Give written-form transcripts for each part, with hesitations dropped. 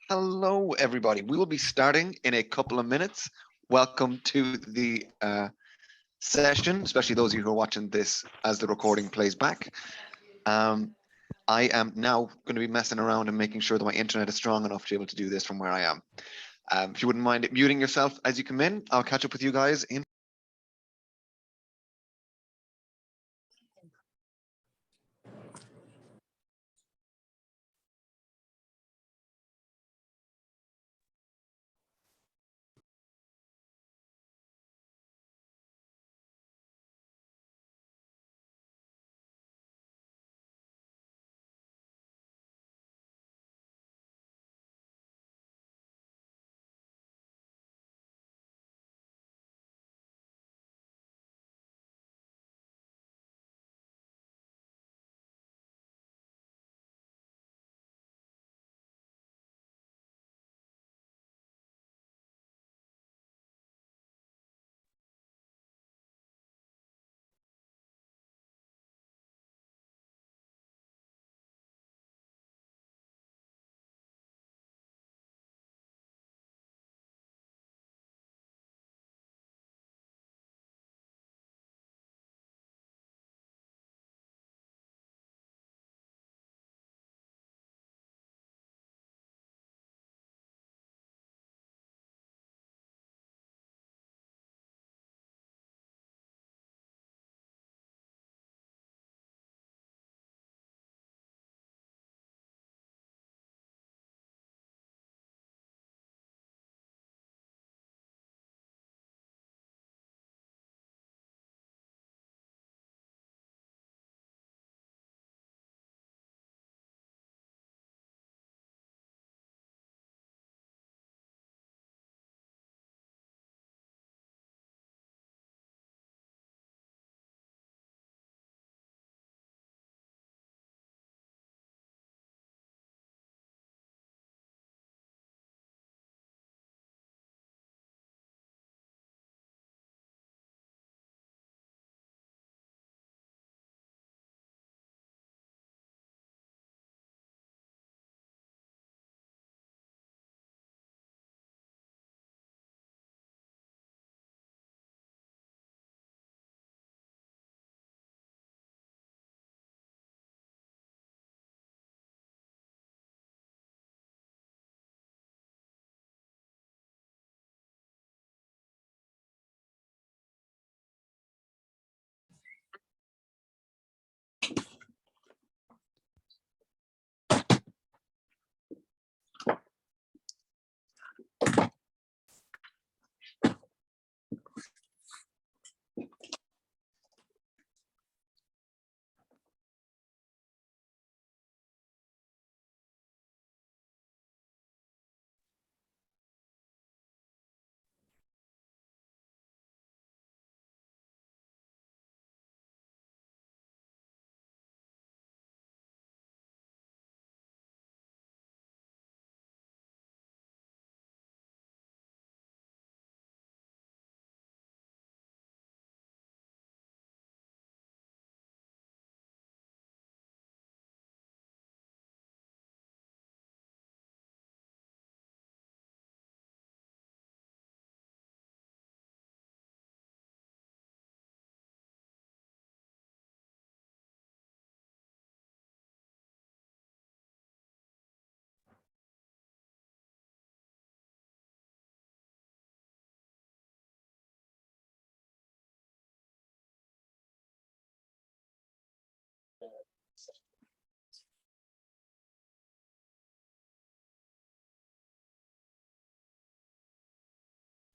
Hello, everybody. We will be starting in a couple of minutes. Welcome to the session, especially those of you who are watching this as the recording plays back. I am now going to be messing around and making sure that my internet is strong enough to be able to do this from where I am. If you wouldn't mind muting yourself as you come in, I'll catch up with you guys in.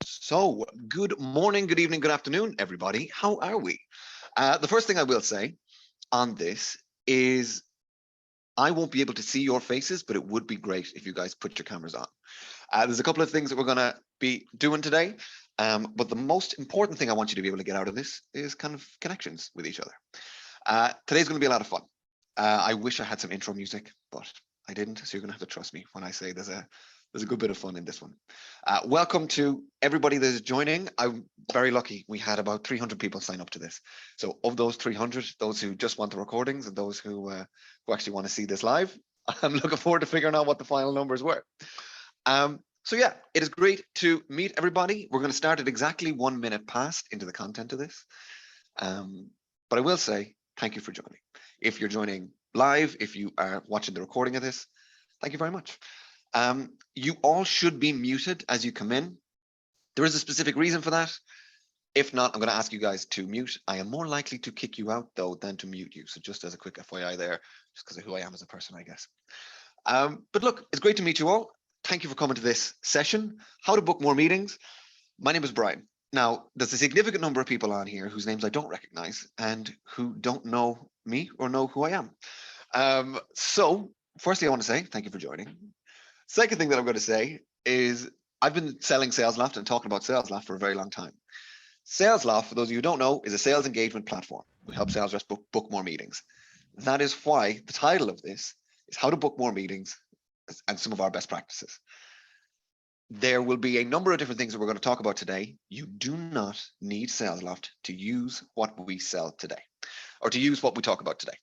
So, good morning, good evening, good afternoon, everybody. How are we? The first thing I will say on this is I won't be able to see your faces, but it would be great if you guys put your cameras on. There's a couple of things that we're going to be doing today, but the most important thing I want you to be able to get out of this is kind of connections with each other. Today's going to be a lot of fun. I wish I had some intro music, but I didn't, so you're going to have to trust me when I say there's a good bit of fun in this one. Welcome to everybody that is joining. I'm very lucky. We had about 300 people sign up to this. So of those 300, those who just want the recordings and those who actually want to see this live, I'm looking forward to figuring out what the final numbers were. So yeah, it is great to meet everybody. We're going to start at exactly 1 minute past into the content of this. But I will say thank you for joining. If you're joining live, if you are watching the recording of this, thank you very much. You all should be muted as you come in. There is a specific reason for that. If not, I'm going to ask you guys to mute. I am more likely to kick you out, though, than to mute you. So just as a quick FYI there, just because of who I am as a person, I guess. But look, it's great to meet you all. Thank you for coming to this session. How to book more meetings. My name is Bryan. Now, there's a significant number of people on here whose names I don't recognize and who don't know me or know who I am. So firstly, I want to say thank you for joining. Second thing that I'm going to say is I've been selling Salesloft and talking about Salesloft for a very long time. Salesloft, for those of you who don't know, is a sales engagement platform. We help sales reps book more meetings. That is why the title of this is How to Book More Meetings and some of our best practices. There will be a number of different things that we're going to talk about today. You do not need Salesloft to use what we sell today, or to use what we talk about today.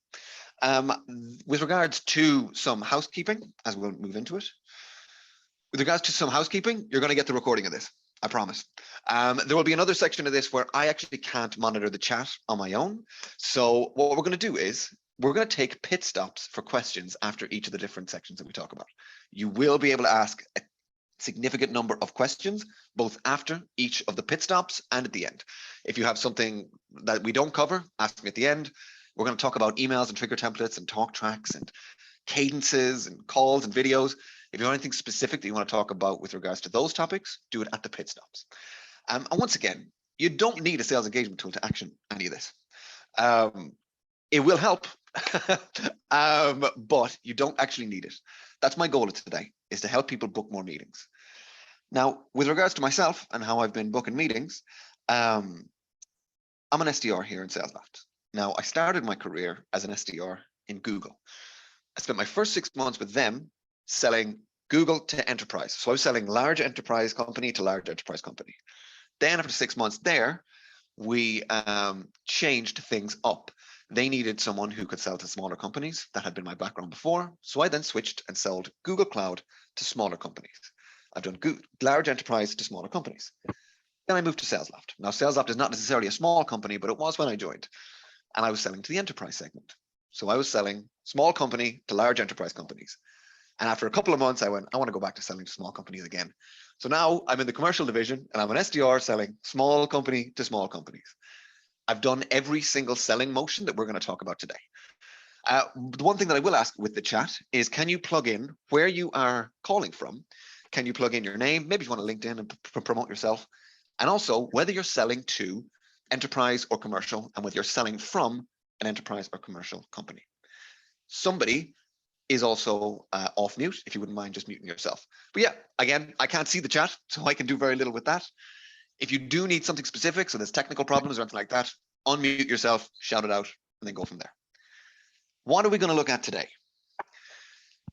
With regards to some housekeeping, as we'll move into it, with regards to some housekeeping, you're going to get the recording of this, I promise. There will be another section of this where I actually can't monitor the chat on my own. So what we're going to do is we're going to take pit stops for questions after each of the different sections that we talk about. You will be able to ask a significant number of questions, both after each of the pit stops and at the end. If you have something that we don't cover, ask me at the end. We're going to talk about emails and trigger templates and talk tracks and cadences and calls and videos. If you have anything specific that you want to talk about with regards to those topics, do it at the pit stops. And once again, you don't need a sales engagement tool to action any of this. It will help, but you don't actually need it. That's my goal today, is to help people book more meetings. Now, with regards to myself and how I've been booking meetings, I'm an SDR here in Salesloft. Now, I started my career as an SDR in Google. I spent my first 6 months with them selling Google to enterprise. So I was selling large enterprise company to large enterprise company. Then after 6 months there, we changed things up. They needed someone who could sell to smaller companies. That had been my background before. So I then switched and sold Google Cloud to smaller companies. I've done large enterprise to smaller companies. Then I moved to Salesloft. Now, Salesloft is not necessarily a small company, but it was when I joined. And I was selling to the enterprise segment. So I was selling small company to large enterprise companies. And after a couple of months, I went, I want to go back to selling to small companies again. So now I'm in the commercial division and I'm an SDR selling small company to small companies. I've done every single selling motion that we're going to talk about today. The one thing that I will ask with the chat is, can you plug in where you are calling from? Can you plug in your name? Maybe you want to LinkedIn and promote yourself. And also whether you're selling to enterprise or commercial, and whether you're selling from an enterprise or commercial company. Somebody is also off mute, if you wouldn't mind just muting yourself. But yeah, again, I can't see the chat, so I can do very little with that. If you do need something specific, so there's technical problems or anything like that, unmute yourself, shout it out, and then go from there. What are we going to look at today?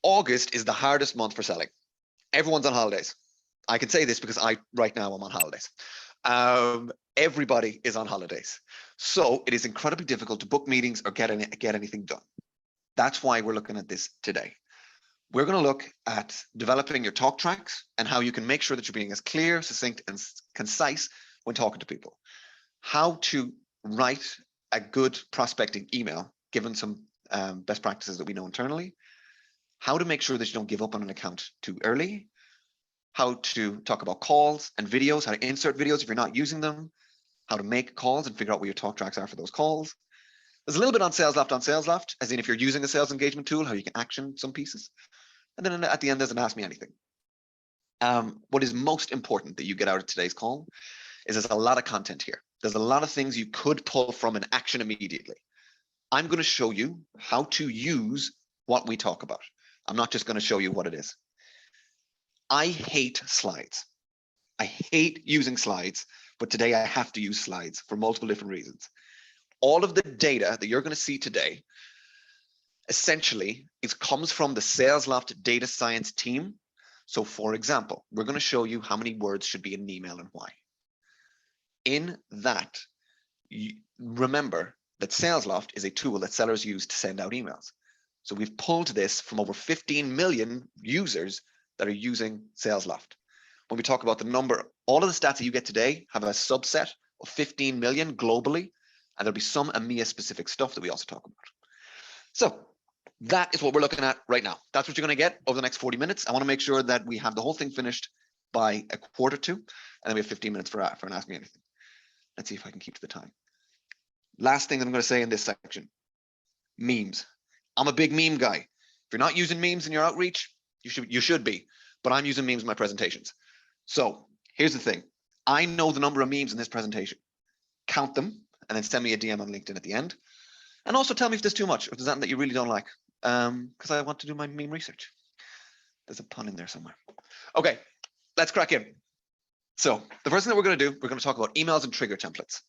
August is the hardest month for selling. Everyone's on holidays. I can say this because right now I'm on holidays. Everybody is on holidays. So it is incredibly difficult to book meetings or get anything done. That's why we're looking at this today. We're going to look at developing your talk tracks and how you can make sure that you're being as clear, succinct, and concise when talking to people. How to write a good prospecting email, given some best practices that we know internally. How to make sure that you don't give up on an account too early. How to talk about calls and videos, how to insert videos if you're not using them. How to make calls and figure out what your talk tracks are for those calls. There's a little bit on Salesloft, as in if you're using a sales engagement tool, how you can action some pieces. And then at the end, there's an Ask Me Anything. What is most important that you get out of today's call is there's a lot of content here. There's a lot of things you could pull from an action immediately. I'm going to show you how to use what we talk about. I'm not just going to show you what it is. I hate slides. I hate using slides, but today I have to use slides for multiple different reasons. All of the data that you're going to see today, essentially, it comes from the Salesloft data science team. So for example, we're going to show you how many words should be in an email and why. In that, remember that Salesloft is a tool that sellers use to send out emails. So we've pulled this from over 15 million users that are using Salesloft. When we talk about the number, all of the stats that you get today have a subset of 15 million globally, and there'll be some EMEA specific stuff that we also talk about. So that is what we're looking at right now. That's what you're going to get over the next 40 minutes. I want to make sure that we have the whole thing finished by 1:45, and then we have 15 minutes for Ask Me Anything. Let's see if I can keep to the time. Last thing that I'm going to say in this section, memes. I'm a big meme guy. If you're not using memes in your outreach, you should be, but I'm using memes in my presentations. So here's the thing. I know the number of memes in this presentation. Count them, and then send me a DM on LinkedIn at the end. And also tell me if there's too much, if there's something that you really don't like, because I want to do my meme research. There's a pun in there somewhere. Okay, let's crack in. So the first thing that we're going to do, we're going to talk about emails and trigger templates.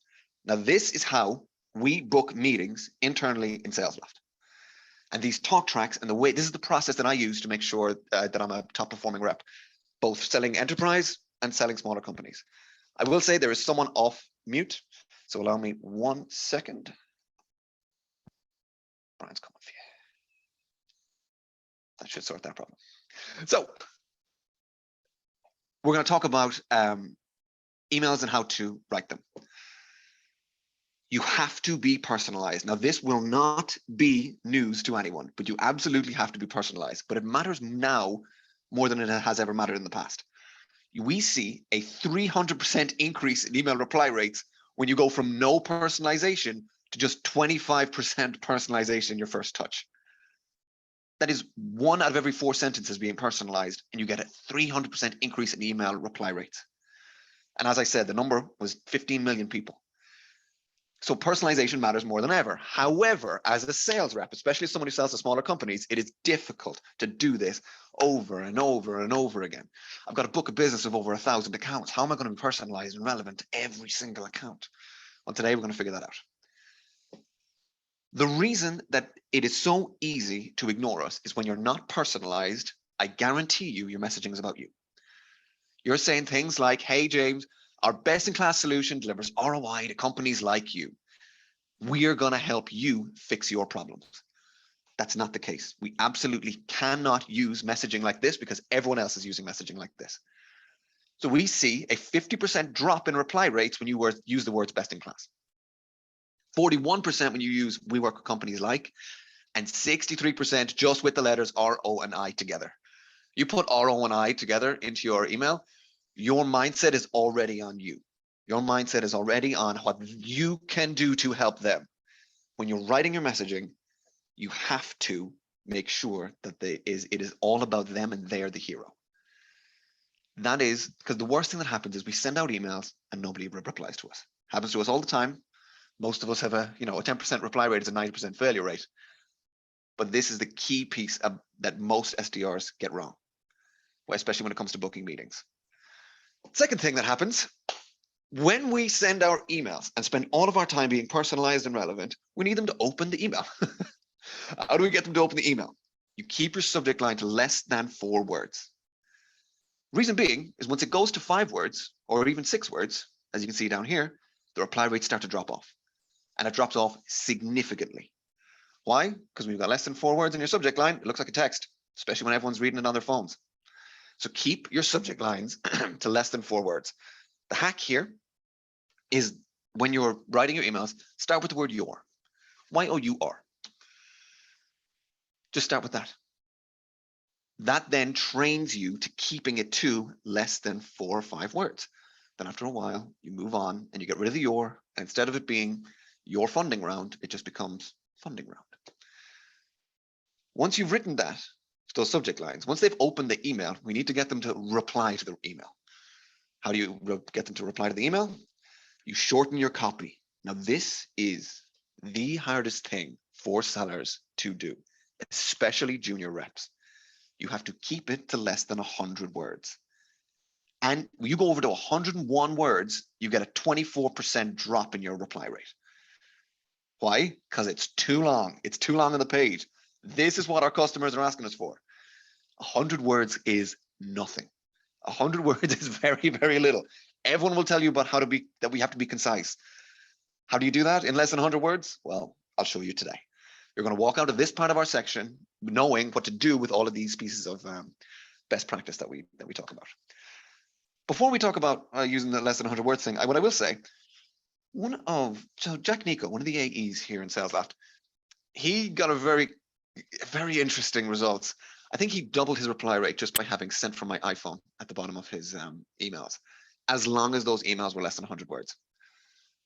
Now, this is how we book meetings internally in Salesloft. And these talk tracks and the way, this is the process that I use to make sure that I'm a top performing rep, both selling enterprise and selling smaller companies. I will say there is someone off mute. So allow me 1 second. Brian's coming for you. That should sort that problem. So we're going to talk about emails and how to write them. You have to be personalized. Now, this will not be news to anyone, but you absolutely have to be personalized. But it matters now more than it has ever mattered in the past. We see a 300% increase in email reply rates when you go from no personalization to just 25% personalization in your first touch. That is 1 out of every 4 sentences being personalized, and you get a 300% increase in email reply rates. And as I said, the number was 15 million people. So personalization matters more than ever. However, as a sales rep, especially someone who sells to smaller companies, it is difficult to do this over and over and over again. I've got a book of business of over 1,000 accounts. How am I going to be personalized and relevant to every single account? Well, today we're going to figure that out. The reason that it is so easy to ignore us is when you're not personalized, I guarantee you your messaging is about you. You're saying things like, hey, James, our best-in-class solution delivers ROI to companies like you. We are going to help you fix your problems. That's not the case. We absolutely cannot use messaging like this because everyone else is using messaging like this. So we see a 50% drop in reply rates when you use the words best-in-class. 41% when you use we work with companies like, and 63% just with the letters R, O, and I together. You put R, O, and I together into your email, your mindset is already on you. Your mindset is already on what you can do to help them. When you're writing your messaging, you have to make sure that it is all about them and they're the hero. That is because the worst thing that happens is we send out emails and nobody replies to us. Happens to us all the time. Most of us have a 10% reply rate is a 90% failure rate. But this is the key piece that most SDRs get wrong, especially when it comes to booking meetings. Second thing that happens, when we send our emails and spend all of our time being personalized and relevant, we need them to open the email. How do we get them to open the email? You keep your subject line to less than 4 words. Reason being is once it goes to 5 words or even 6 words, as you can see down here, the reply rates start to drop off. And it drops off significantly. Why? Because when you've got less than 4 words in your subject line, it looks like a text, especially when everyone's reading it on their phones. So keep your subject lines to less than 4 words. The hack here is when you're writing your emails, start with the word your. Y-O-U-R. Just start with that. That then trains you to keeping it to less than 4 or 5 words. Then after a while, you move on and you get rid of the your. And instead of it being your funding round, it just becomes funding round. Once you've written that, those subject lines, once they've opened the email, we need to get them to reply to the email. How do you get them to reply to the email? You shorten your copy. Now, this is the hardest thing for sellers to do, especially junior reps. You have to keep it to less than 100 words. And when you go over to 101 words, you get a 24% drop in your reply rate. Why? Because it's too long. It's too long on the page. This is what our customers are asking us for. 100 words is nothing. 100 words is very, very little. Everyone will tell you about that we have to be concise. How do you do that in less than 100 words? Well, I'll show you today. You're going to walk out of this part of our section knowing what to do with all of these pieces of best practice that we talk about. Before we talk about using the less than 100 words thing, what I will say, Jack Nico, one of the AEs here in Salesloft, he got a very interesting results. I think he doubled his reply rate just by having sent from my iPhone at the bottom of his emails, as long as those emails were less than 100 words.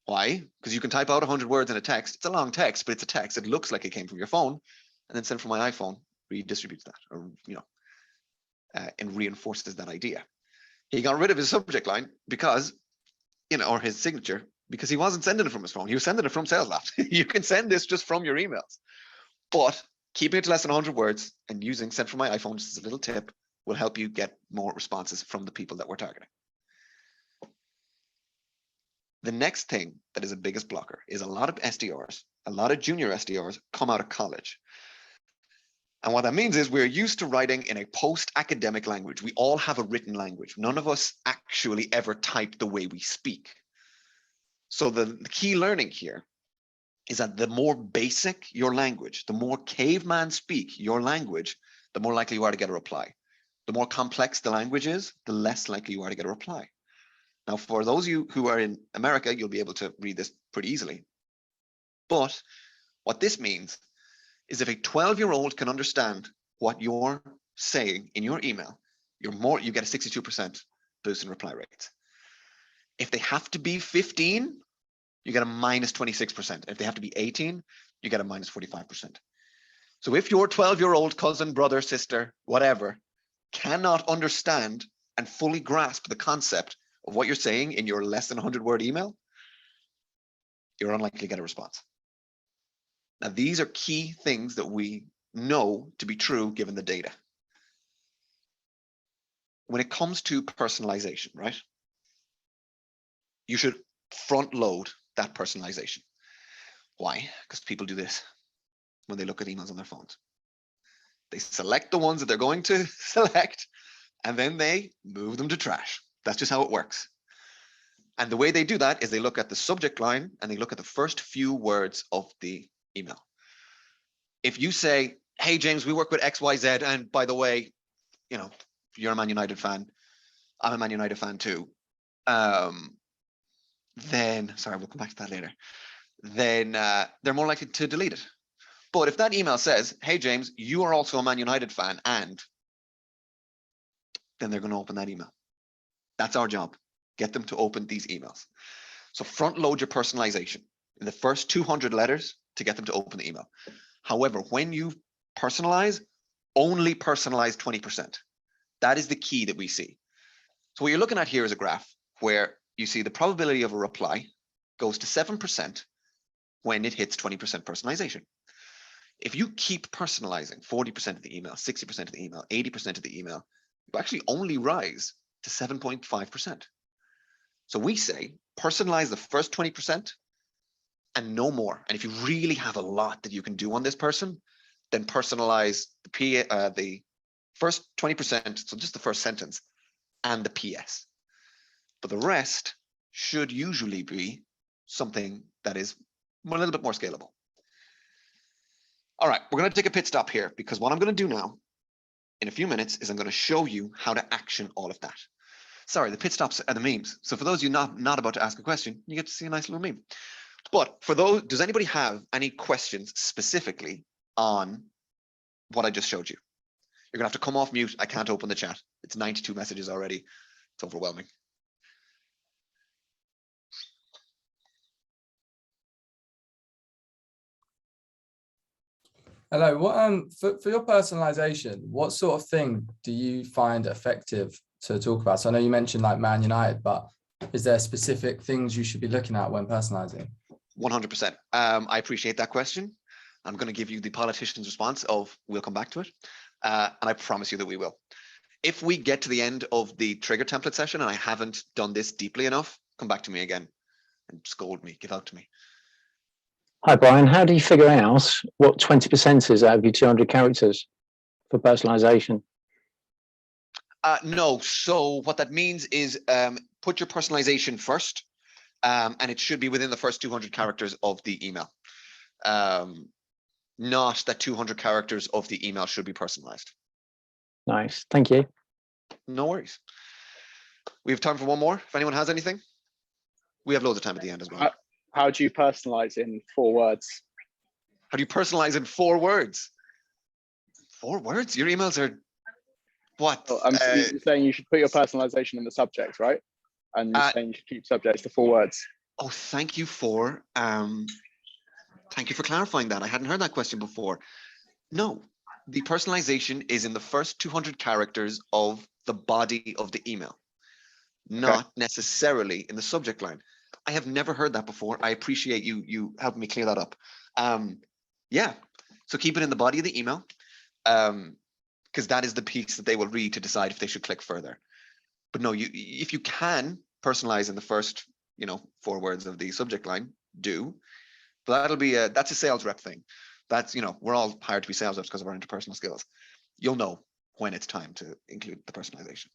Why? Because you can type out 100 words in a text. It's a long text, but it's a text. It looks like it came from your phone, and then sent from my iPhone redistributes that, or and reinforces that idea. He got rid of his subject line because, or his signature, because he wasn't sending it from his phone. He was sending it from Salesloft. You can send this just from your emails, but keeping it to less than 100 words and using sent from my iPhone just as a little tip will help you get more responses from the people that we're targeting. The next thing that is the biggest blocker is a lot of SDRs, a lot of junior SDRs come out of college. And what that means is we're used to writing in a post-academic language. We all have a written language. None of us actually ever type the way we speak. So the key learning here is that the more basic your language, the more caveman speak your language, the more likely you are to get a reply. The more complex the language is, the less likely you are to get a reply. Now, for those of you who are in America, you'll be able to read this pretty easily. But what this means is if a 12-year-old can understand what you're saying in your email, you get a 62% boost in reply rates. If they have to be 15, you get a minus 26%. If they have to be 18, you get a minus 45%. So if your 12-year-old cousin, brother, sister, whatever, cannot understand and fully grasp the concept of what you're saying in your less than 100-word email, you're unlikely to get a response. Now, these are key things that we know to be true given the data. When it comes to personalization, right? You should front load that personalization. Why? Because people do this when they look at emails on their phones. They select the ones that they're going to select, and then they move them to trash. That's just how it works. And the way they do that is they look at the subject line and they look at the first few words of the email. If you say, hey, James, we work with XYZ, and by the way, you're a Man United fan, I'm a Man United fan too, then, sorry, we'll come back to that later, then they're more likely to delete it. But if that email says, hey, James, you are also a Man United fan, and then they're going to open that email. That's our job. Get them to open these emails. So front load your personalization in the first 200 letters to get them to open the email. However, when you personalize, only personalize 20%. That is the key that we see. So what you're looking at here is a graph where you see the probability of a reply goes to 7% when it hits 20% personalization. If you keep personalizing 40% of the email, 60% of the email, 80% of the email, you actually only rise to 7.5%. So we say personalize the first 20% and no more. And if you really have a lot that you can do on this person, then personalize the first 20%, so just the first sentence, and the PS. But the rest should usually be something that is a little bit more scalable. All right, we're going to take a pit stop here because what I'm going to do now in a few minutes is I'm going to show you how to action all of that. Sorry, the pit stops are the memes. So for those of you not about to ask a question, you get to see a nice little meme. But for those, does anybody have any questions specifically on what I just showed you? You're going to have to come off mute. I can't open the chat. It's 92 messages already. It's overwhelming. Hello. What for your personalization, what sort of thing do you find effective to talk about? So I know you mentioned like Man United, but is there specific things you should be looking at when personalizing? 100%. I appreciate that question. I'm going to give you the politician's response of we'll come back to it. And I promise you that we will. If we get to the end of the trigger template session and I haven't done this deeply enough, come back to me again and scold me, give out to me. Hi, Brian. How do you figure out what 20% is out of your 200 characters for personalization? No. So what that means is put your personalization first, and it should be within the first 200 characters of the email. Not that 200 characters of the email should be personalized. Nice. Thank you. No worries. We have time for one more. If anyone has anything, we have loads of time at the end as well. How do you personalize in 4 words? How do you personalize in 4 words? 4 words? Your emails are what? Well, you're saying you should put your personalization in the subject, right? And you're saying you should keep subjects to 4 words. Oh, thank you for clarifying that. I hadn't heard that question before. No, the personalization is in the first 200 characters of the body of the email, not necessarily in the subject line. I have never heard that before. I appreciate you helping me clear that up. Yeah, so keep it in the body of the email, because that is the piece that they will read to decide if they should click further. But no, if you can personalize in the first 4 words of the subject line, do. But that's a sales rep thing. That's, we're all hired to be sales reps because of our interpersonal skills. You'll know when it's time to include the personalization.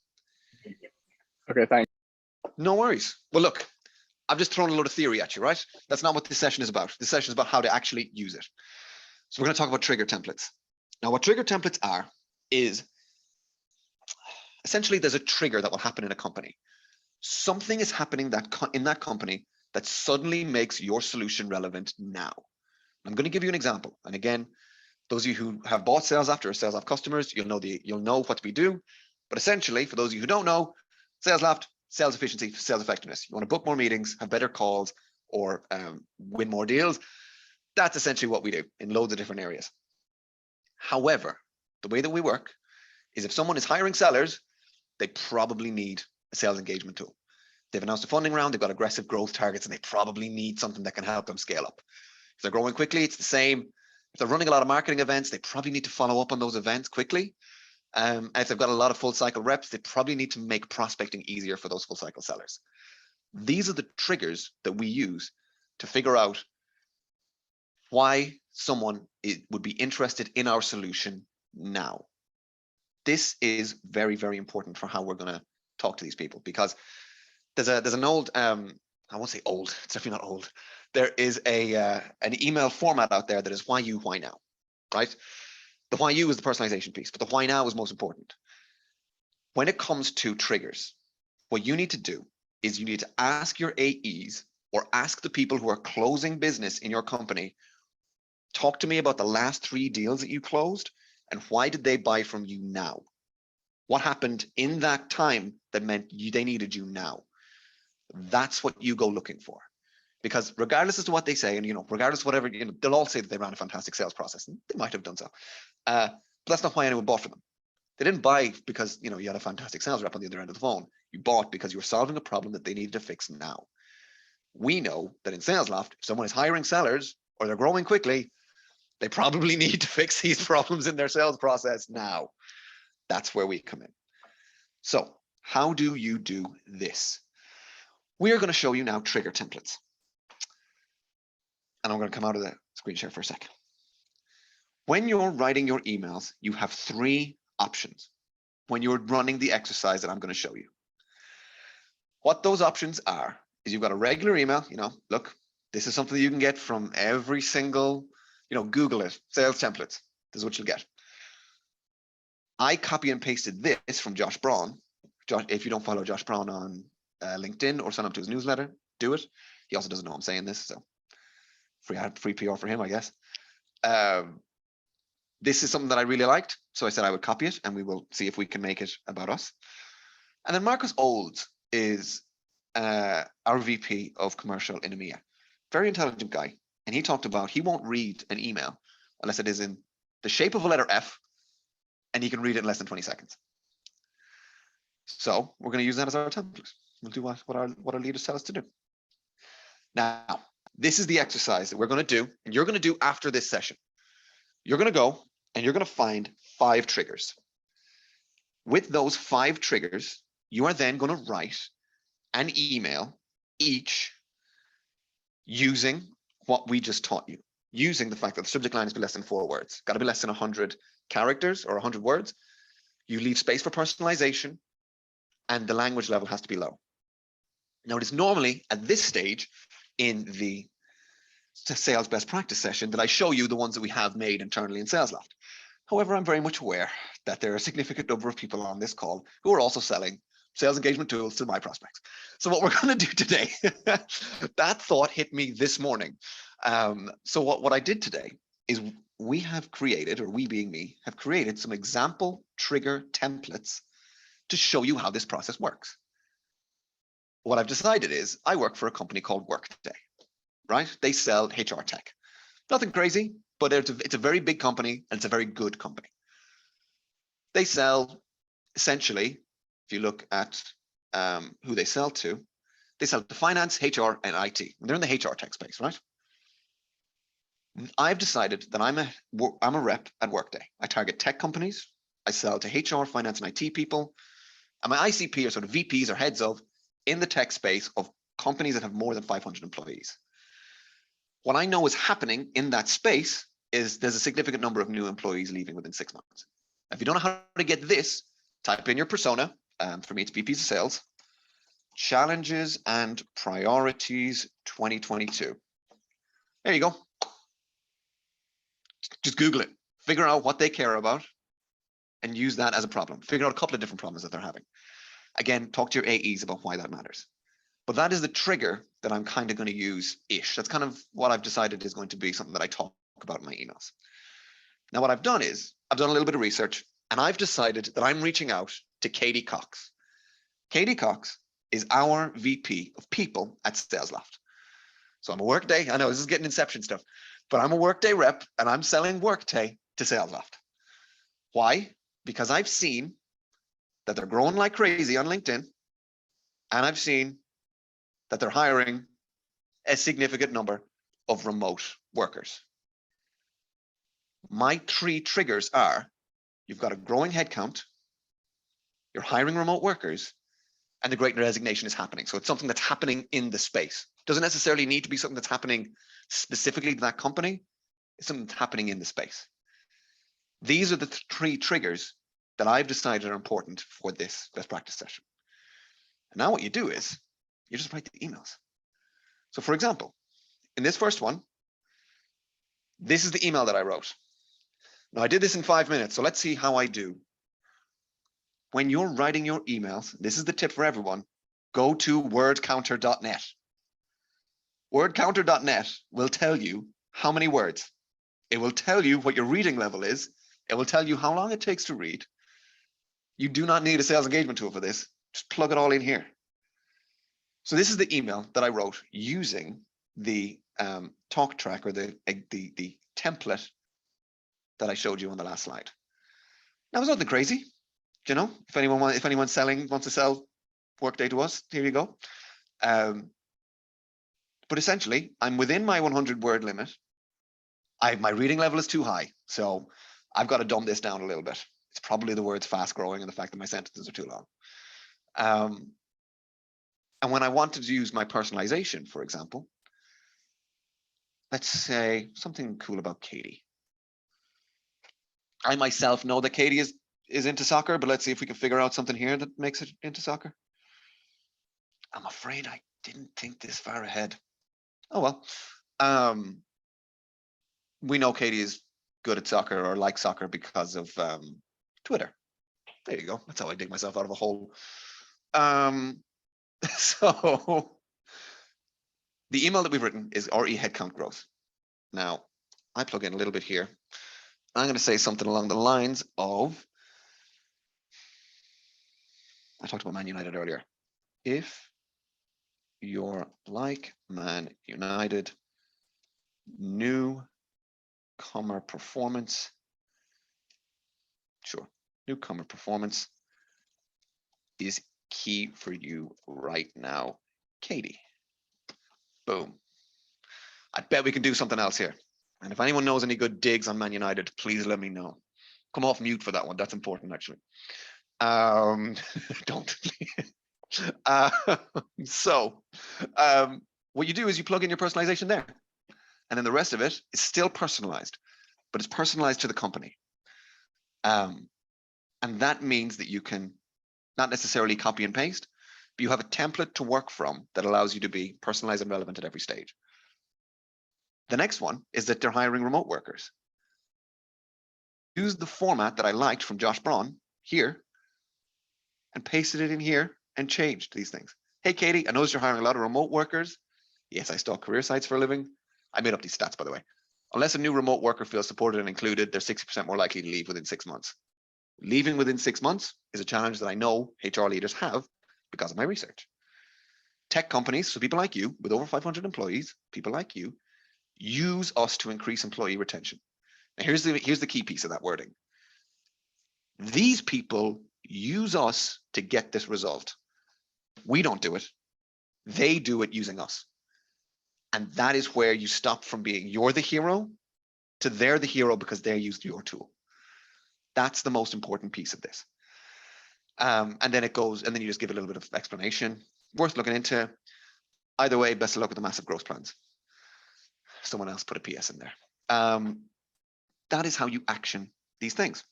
Okay, thanks. No worries. Well, look, I've just thrown a lot of theory at you, right? That's not what this session is about. This session is about how to actually use it. So we're going to talk about trigger templates. Now, what trigger templates are is essentially there's a trigger that will happen in a company. Something is happening in that company that suddenly makes your solution relevant now. I'm going to give you an example. And again, those of you who have bought Salesloft or Salesloft customers, you'll know what we do. But essentially, for those of you who don't know, Salesloft, sales efficiency, sales effectiveness. You want to book more meetings, have better calls, or win more deals. That's essentially what we do in loads of different areas. However, the way that we work is if someone is hiring sellers, they probably need a sales engagement tool. They've announced a funding round, they've got aggressive growth targets, and they probably need something that can help them scale up. If they're growing quickly, it's the same. If they're running a lot of marketing events, they probably need to follow up on those events quickly. And if they've got a lot of full cycle reps, they probably need to make prospecting easier for those full cycle sellers. These are the triggers that we use to figure out why someone would be interested in our solution now. This is very, very important for how we're going to talk to these people, because there's an old, I won't say old, it's definitely not old. There is an email format out there that is why you, why now, right? The why you is the personalization piece, but the why now is most important. When it comes to triggers, what you need to do is you need to ask your AEs or ask the people who are closing business in your company, talk to me about the last 3 deals that you closed and why did they buy from you now? What happened in that time that meant they needed you now? That's what you go looking for. Because regardless as to what they say, and regardless of whatever, they'll all say that they ran a fantastic sales process, and they might have done so. But that's not why anyone bought from them. They didn't buy because you had a fantastic sales rep on the other end of the phone. You bought because you were solving a problem that they needed to fix now. We know that in Salesloft, if someone is hiring sellers or they're growing quickly, they probably need to fix these problems in their sales process now. That's where we come in. So how do you do this? We are going to show you now trigger templates. And I'm going to come out of the screen share for a sec. When you're writing your emails, you have 3 options when you're running the exercise that I'm going to show you. What those options are is you've got a regular email, look, this is something that you can get from every single, Google it, sales templates. This is what you'll get. I copy and pasted this from Josh Braun. If you don't follow Josh Braun on LinkedIn or sign up to his newsletter, do it. He also doesn't know I'm saying this, so free PR for him, I guess. This is something that I really liked, so I said I would copy it, and we will see if we can make it about us. And then Marcus Olds is our VP of commercial in EMEA. Very intelligent guy, and he talked about he won't read an email unless it is in the shape of a letter F, and he can read it in less than 20 seconds. So we're going to use that as our template. We'll do what our leaders tell us to do. Now, this is the exercise that we're going to do, and you're going to do after this session. You're going to go and you're going to find 5 triggers. With those 5 triggers, you are then going to write an email each using what we just taught you, using the fact that the subject line has to be less than 4 words, got to be less than 100 characters or 100 words. You leave space for personalization, and the language level has to be low. Now, it is normally at this stage in the sales best practice session that I show you the ones that we have made internally in Salesloft. However, I'm very much aware that there are a significant number of people on this call who are also selling sales engagement tools to my prospects. So what we're going to do today, that thought hit me this morning. So what I did today is we have created, or we being me, have created some example trigger templates to show you how this process works. What I've decided is I work for a company called Workday, right? They sell HR tech. Nothing crazy, but it's a very big company and it's a very good company. They sell essentially, if you look at who they sell to finance, HR, and IT. They're in the HR tech space, right? I've decided that I'm a rep at Workday. I target tech companies. I sell to HR, finance, and IT people. And my ICP are sort of VPs or heads of in the tech space of companies that have more than 500 employees. What I know is happening in that space is there's a significant number of new employees leaving within 6 months. If you don't know how to get this, type in your persona. For me, it's VPs of sales. Challenges and priorities 2022. There you go. Just Google it. Figure out what they care about and use that as a problem. Figure out a couple of different problems that they're having. Again, talk to your AEs about why that matters. But that is the trigger that I'm kind of going to use-ish. That's kind of what I've decided is going to be something that I talk about in my emails. Now, what I've done is I've done a little bit of research and I've decided that I'm reaching out to Katie Cox. Katie Cox is our VP of people at Salesloft. So I'm a Workday. I know this is getting Inception stuff, but I'm a Workday rep and I'm selling Workday to Salesloft. Why? Because I've seen that they're growing like crazy on LinkedIn, and I've seen that they're hiring a significant number of remote workers. My 3 triggers are, you've got a growing headcount, you're hiring remote workers, and the great resignation is happening. So it's something that's happening in the space. Doesn't necessarily need to be something that's happening specifically to that company. It's something that's happening in the space. These are the 3 triggers that I've decided are important for this best practice session. And now what you do is you just write the emails. So for example, in this first one, this is the email that I wrote. Now I did this in 5 minutes, so let's see how I do. When you're writing your emails, this is the tip for everyone, go to wordcounter.net. Wordcounter.net will tell you how many words. It will tell you what your reading level is. It will tell you how long it takes to read. You do not need a sales engagement tool for this. Just plug it all in here. So this is the email that I wrote using the talk track, or the template that I showed you on the last slide. Now, there's nothing crazy. You know, if anyone's selling, wants to sell Workday to us, here you go. But essentially, I'm within my 100-word limit. My reading level is too high, so I've got to dumb this down a little bit. It's probably the words fast growing and the fact that my sentences are too long. And when I wanted to use my personalization, for example, let's say something cool about Katie. I myself know that Katie is into soccer, but let's see if we can figure out something here that makes it into soccer. I'm afraid I didn't think this far ahead. Oh, well. We know Katie is good at soccer, or likes soccer, because of Twitter. There you go. That's how I dig myself out of a hole. So the email that we've written is RE headcount growth. Now, I plug in a little bit here. I'm going to say something along the lines of, I talked about Man United earlier. If you're like Man United, newcomer performance, newcomer performance is key for you right now, Katie. Boom. I bet we can do something else here. And if anyone knows any good digs on Man United, please let me know. Come off mute for that one. That's important, actually. Don't. What you do is you plug in your personalization there. And then the rest of it is still personalized, but it's personalized to the company. And that means that you can not necessarily copy and paste, but you have a template to work from that allows you to be personalized and relevant at every stage. The next one is that they're hiring remote workers. used the format that I liked from Josh Braun here and pasted it in here and changed these things. Hey, Katie, I noticed you're hiring a lot of remote workers. Yes, I stalk career sites for a living. I made up these stats, by the way. Unless a new remote worker feels supported and included, they're 60% more likely to leave within 6 months. Leaving within 6 months is a challenge that I know HR leaders have because of my research. Tech companies, so people like you with over 500 employees, people like you, use us to increase employee retention. Now here's the key piece of that wording. These people use us to get this result. We don't do it. They do it using us. And that is where you stop from being you're the hero to they're the hero because they used your tool. That's the most important piece of this. And then it goes, and then you just give a little bit of explanation. Worth looking into. Either way, best of luck with the massive growth plans. Someone else put a PS in there. That is how you action these things.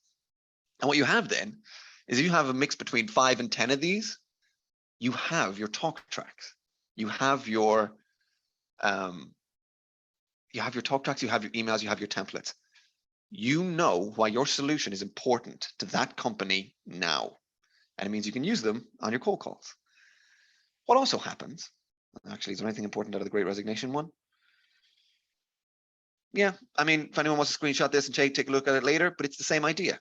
And what you have then is you have a mix between 5 and 10 of these. You have your talk tracks. You have your talk tracks, you have your emails, you have your templates. You know why your solution is important to that company now. And it means you can use them on your cold calls. What also happens, actually, is there anything important out of the Great Resignation one? Yeah, I mean, if anyone wants to screenshot this and take a look at it later, but it's the same idea.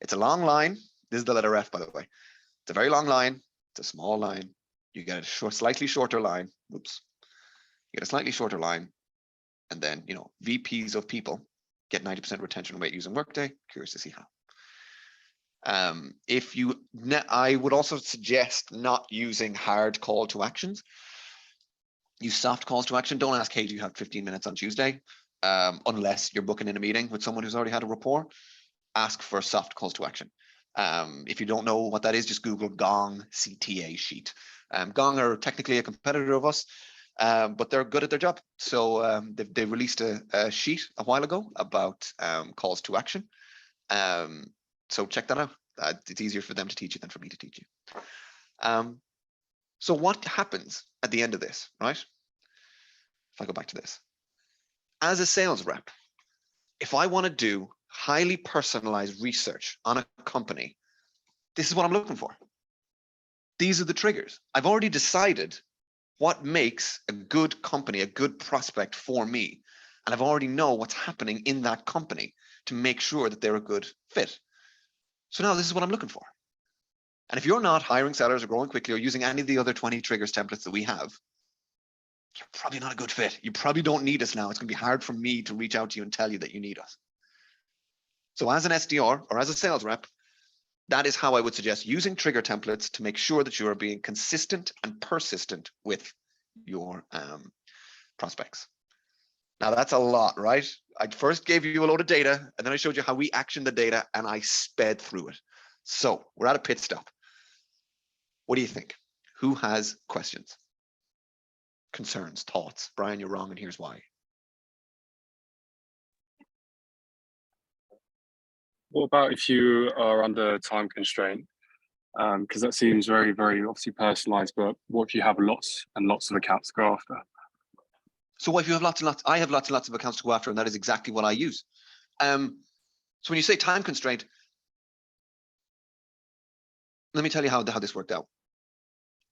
It's a long line. This is the letter F, by the way. It's a very long line. It's a small line. You get a slightly shorter line. Oops. You get a slightly shorter line. And then, VPs of people get 90% retention rate using Workday. Curious to see how. I would also suggest not using hard call to actions. Use soft calls to action. Don't ask, hey, do you have 15 minutes on Tuesday? Unless you're booking in a meeting with someone who's already had a rapport. Ask for soft calls to action. If you don't know what that is, just Google Gong CTA sheet. Gong are technically a competitor of us, but they're good at their job. So they released a sheet a while ago about calls to action. So check that out. It's easier for them to teach you than for me to teach you. So what happens at the end of this, right? If I go back to this. As a sales rep, if I want to do highly personalized research on a company, this is what I'm looking for. These are the triggers. I've already decided what makes a good company, a good prospect for me. And I've already know what's happening in that company to make sure that they're a good fit. So now this is what I'm looking for. And if you're not hiring sellers or growing quickly or using any of the other 20 triggers templates that we have, you're probably not a good fit. You probably don't need us now. It's going to be hard for me to reach out to you and tell you that you need us. So as an SDR or as a sales rep, that is how I would suggest using trigger templates to make sure that you are being consistent and persistent with your prospects. Now that's a lot, right? I first gave you a load of data and then I showed you how we action the data and I sped through it. So we're at a pit stop. What do you think? Who has questions? Concerns, thoughts? Brian, you're wrong and here's why. What about if you are under time constraint? Because that seems very, very obviously personalized, but what if you have lots and lots of accounts to go after? So what if you have lots and lots? I have lots and lots of accounts to go after, and that is exactly what I use. So when you say time constraint, let me tell you how this worked out.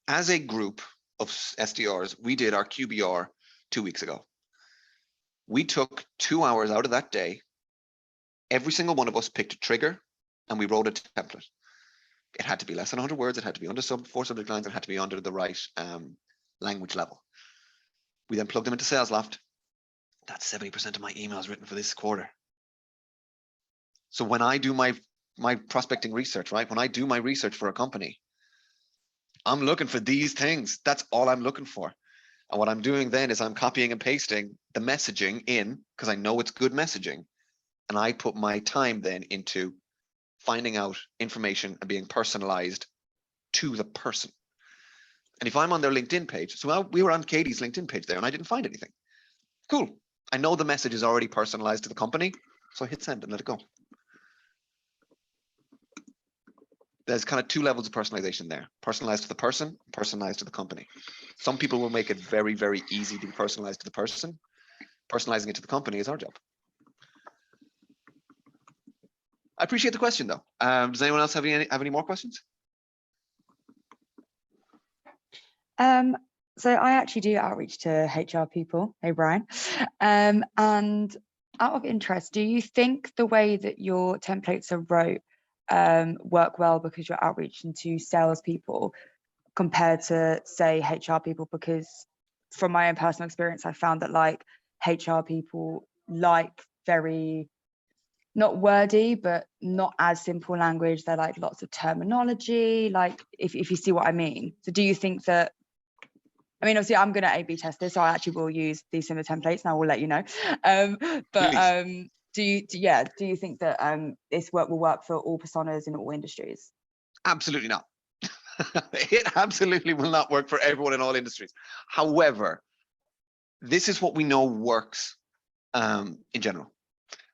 As a group of SDRs, we did our QBR 2 weeks ago. We took 2 hours out of that day. Every single one of us picked a trigger and we wrote a template. It had to be less than 100 words. It had to be under 4 subject lines. It had to be under the right language level. We then plugged them into Salesloft. That's 70% of my emails written for this quarter. So when I do my prospecting research, right? When I do my research for a company, I'm looking for these things. That's all I'm looking for. And what I'm doing then is I'm copying and pasting the messaging in because I know it's good messaging. And I put my time then into finding out information and being personalized to the person. And if I'm on their LinkedIn page, so we were on Katie's LinkedIn page there and I didn't find anything. Cool. I know the message is already personalized to the company. So I hit send and let it go. There's kind of 2 levels of personalization there. Personalized to the person, personalized to the company. Some people will make it very, very easy to be personalized to the person. Personalizing it to the company is our job. I appreciate the question though. Does anyone else have any more questions? So I actually do outreach to HR people. Hey, Brian. And out of interest, do you think the way that your templates are wrote work well because you're outreaching to salespeople compared to, say, HR people? Because from my own personal experience, I found that like HR people like very, not wordy, but not as simple language. They like lots of terminology, like if you see what I mean. So do you think that, I mean, obviously I'm going to A/B test this, so I actually will use these similar templates and I will let you know. Do you think that this will work for all personas in all industries? Absolutely not. It absolutely will not work for everyone in all industries. However, this is what we know works in general.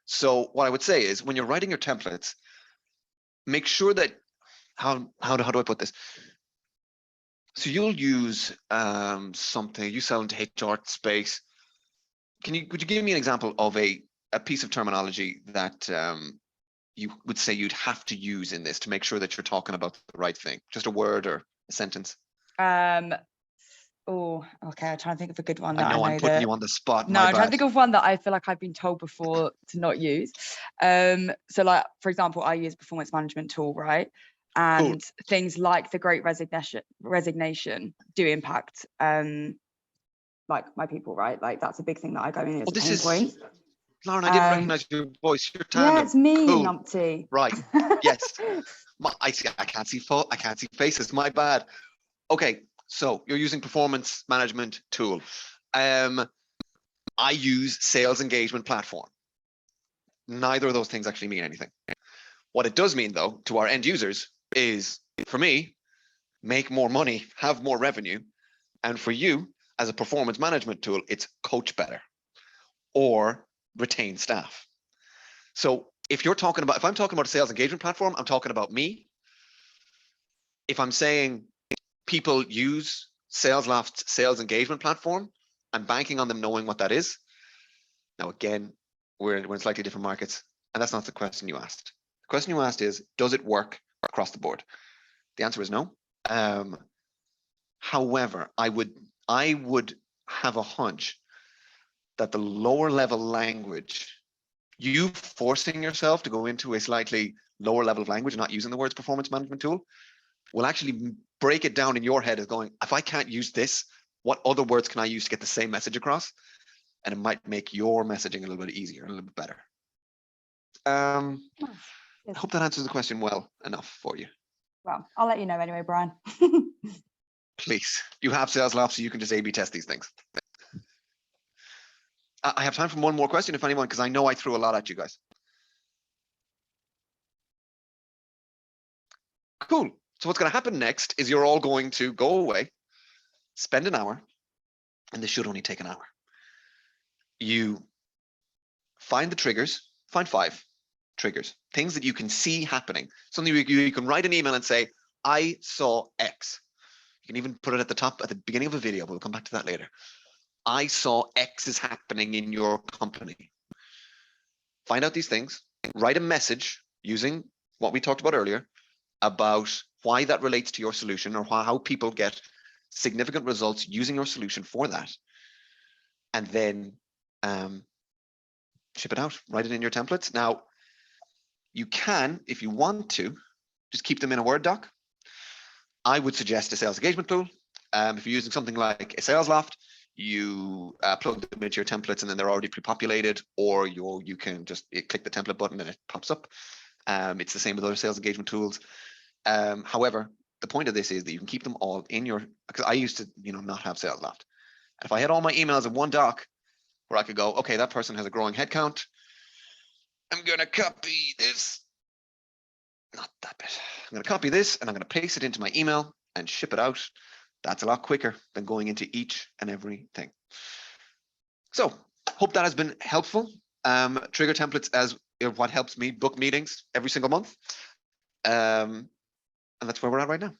So what I would say is when you're writing your templates, make sure that, how do I put this? So you'll use something, you sell into HR space. Would you give me an example of a piece of terminology that you would say you'd have to use in this to make sure that you're talking about the right thing? Just a word or a sentence? Oh, okay. I'm trying to think of a good one. I know I'm putting you on the spot. No, I'm trying to think of one that I feel like I've been told before to not use. So like, for example, I use performance management tool, right? And cool. Things like the Great Resignation do impact like my people, right? Like that's a big thing that I go in as a pain point. Lauren, I didn't recognize your voice. Your tandem. Yeah, it's me, cool. Numpty. Right. Yes. I can't see faces. My bad. Okay. So you're using performance management tool. I use sales engagement platform. Neither of those things actually mean anything. What it does mean though, to our end users is, for me, make more money, have more revenue. And for you as a performance management tool, it's coach better or retain staff. So if I'm talking about a sales engagement platform, I'm talking about me. If I'm saying people use Salesloft's sales engagement platform, I'm banking on them knowing what that is. Now, again, we're in slightly different markets, and that's not the question you asked. The question you asked is, does it work across the board? The answer is no. However, I would have a hunch that the lower level language, you forcing yourself to go into a slightly lower level of language, not using the words performance management tool, will actually break it down in your head as going, if I can't use this, what other words can I use to get the same message across? And it might make your messaging a little bit easier, a little bit better. I hope that answers the question well enough for you. Well, I'll let you know anyway, Brian. Please, you have Salesloft, so you can just A/B test these things. I have time for one more question, if anyone, because I know I threw a lot at you guys. Cool. So what's going to happen next is you're all going to go away, spend an hour, and this should only take an hour. You find the triggers, find 5 triggers, things that you can see happening. Something you can write an email and say, I saw X. You can even put it at the top, at the beginning of a video. We'll come back to that later. I saw X is happening in your company. Find out these things, write a message using what we talked about earlier about why that relates to your solution or how people get significant results using your solution for that. And then ship it out, write it in your templates. Now, you can, if you want to, just keep them in a Word doc. I would suggest a sales engagement tool. If you're using something like a Salesloft, you plug them into your templates and then they're already pre-populated, or you can just click the template button and it pops up. It's the same with other sales engagement tools. However, the point of this is that you can keep them all in your, because I used to, not have Salesloft. And if I had all my emails in one doc where I could go, okay, that person has a growing headcount. I'm going to copy this. Not that bit. I'm going to copy this and I'm going to paste it into my email and ship it out. That's a lot quicker than going into each and every thing. So hope that has been helpful. Trigger templates as what helps me book meetings every single month. And that's where we're at right now.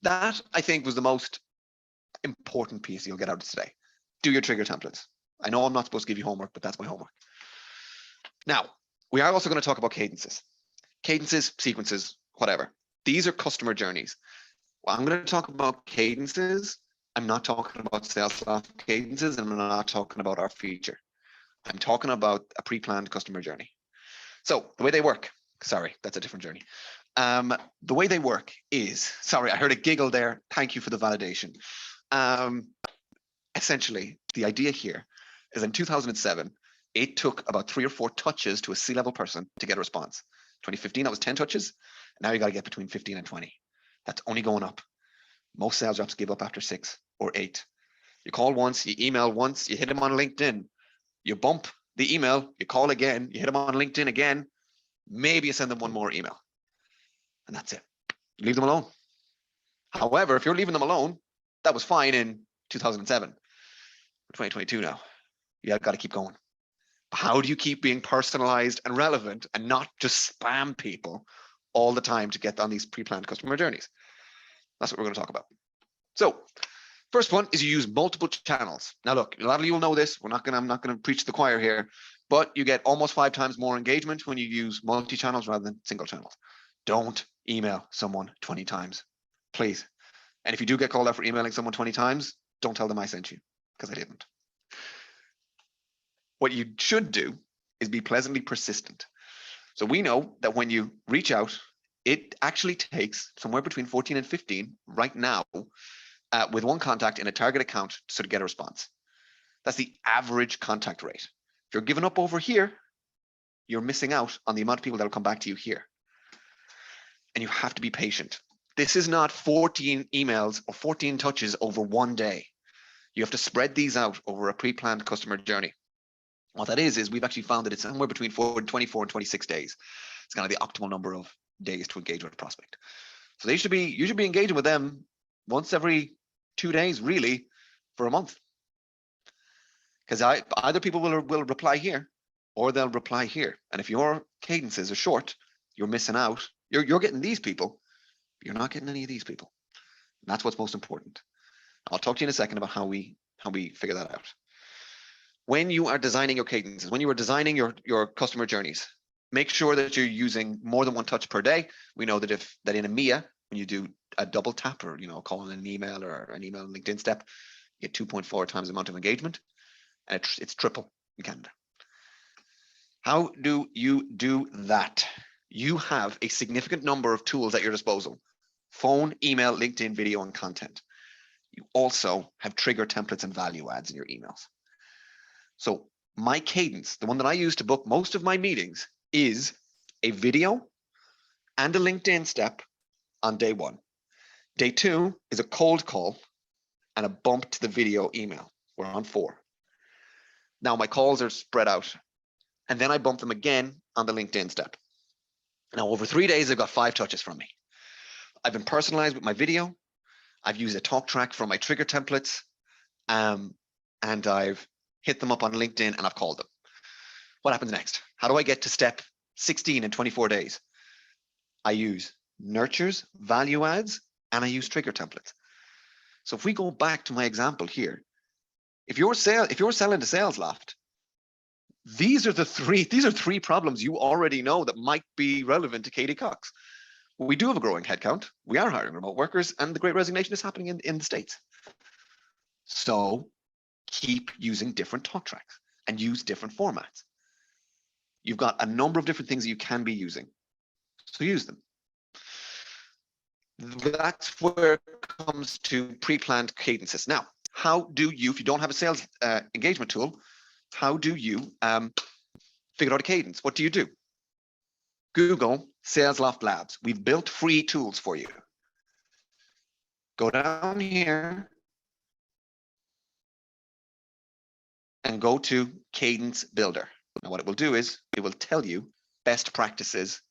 That, I think, was the most important piece you'll get out of today. Do your trigger templates. I know I'm not supposed to give you homework, but that's my homework. Now, we are also going to talk about cadences. Cadences, sequences, whatever. These are customer journeys. Well, I'm going to talk about cadences. I'm not talking about Salesloft cadences, and I'm not talking about our feature. I'm talking about a pre-planned customer journey. So the way they work, sorry, that's a different journey. The way they work is, sorry, I heard a giggle there. Thank you for the validation. Essentially, the idea here is in 2007, it took about 3 or 4 touches to a C-level person to get a response. 2015, that was 10 touches. Now you got to get between 15 and 20. That's only going up. Most sales reps give up after 6 or 8. You call once, you email once, you hit them on LinkedIn, you bump the email, you call again, you hit them on LinkedIn again, maybe you send them one more email. And that's it. You leave them alone. However, if you're leaving them alone, that was fine in 2007. We're 2022 now. You got to keep going. How do you keep being personalized and relevant and not just spam people all the time to get on these pre-planned customer journeys? That's what we're going to talk about. So first one is you use multiple channels. Now look, a lot of you will know this. I'm not going to preach to the choir here, but you get almost 5 times more engagement when you use multi-channels rather than single channels. Don't email someone 20 times, please. And if you do get called out for emailing someone 20 times, don't tell them I sent you, because I didn't. What you should do is be pleasantly persistent. So we know that when you reach out, it actually takes somewhere between 14 and 15 right now with one contact in a target account to sort of get a response. That's the average contact rate. If you're giving up over here, you're missing out on the amount of people that will come back to you here. And you have to be patient. This is not 14 emails or 14 touches over one day. You have to spread these out over a pre-planned customer journey. What that is we've actually found that it's somewhere between 24 and 26 days. It's kind of the optimal number of days to engage with a prospect. So you should be engaging with them once every 2 days, really, for a month. Because either people will reply here or they'll reply here. And if your cadences are short, you're missing out. You're getting these people, but you're not getting any of these people. And that's what's most important. I'll talk to you in a second about how we figure that out. When you are designing your cadences, when you are designing your customer journeys, make sure that you're using more than 1 touch per day. We know that that in EMEA, when you do a double tap or calling an email or an email LinkedIn step, you get 2.4 times the amount of engagement, and it's triple in Canada. How do you do that? You have a significant number of tools at your disposal: phone, email, LinkedIn, video, and content. You also have trigger templates and value adds in your emails. So my cadence, the one that I use to book most of my meetings, is a video and a LinkedIn step on day 1. Day 2 is a cold call and a bump to the video email. We're on 4. Now my calls are spread out, and then I bump them again on the LinkedIn step. Now over 3 days, they've got 5 touches from me. I've been personalized with my video. I've used a talk track for my trigger templates, and I've hit them up on LinkedIn and I've called them. What happens next? How do I get to step 16 in 24 days? I use nurtures, value adds, and I use trigger templates. So if we go back to my example here, if you're selling to Salesloft, these are 3 problems you already know that might be relevant to Katie Cox. We do have a growing headcount. We are hiring remote workers, and the Great Resignation is happening in the States. So keep using different talk tracks and use different formats. You've got a number of different things that you can be using, so use them. That's where it comes to pre-planned cadences. Now, how do you, if you don't have a sales engagement tool, how do you figure out a cadence? What do you do? Google Salesloft Labs. We've built free tools for you. Go down here and go to Cadence Builder. Now, what it will do is it will tell you best practices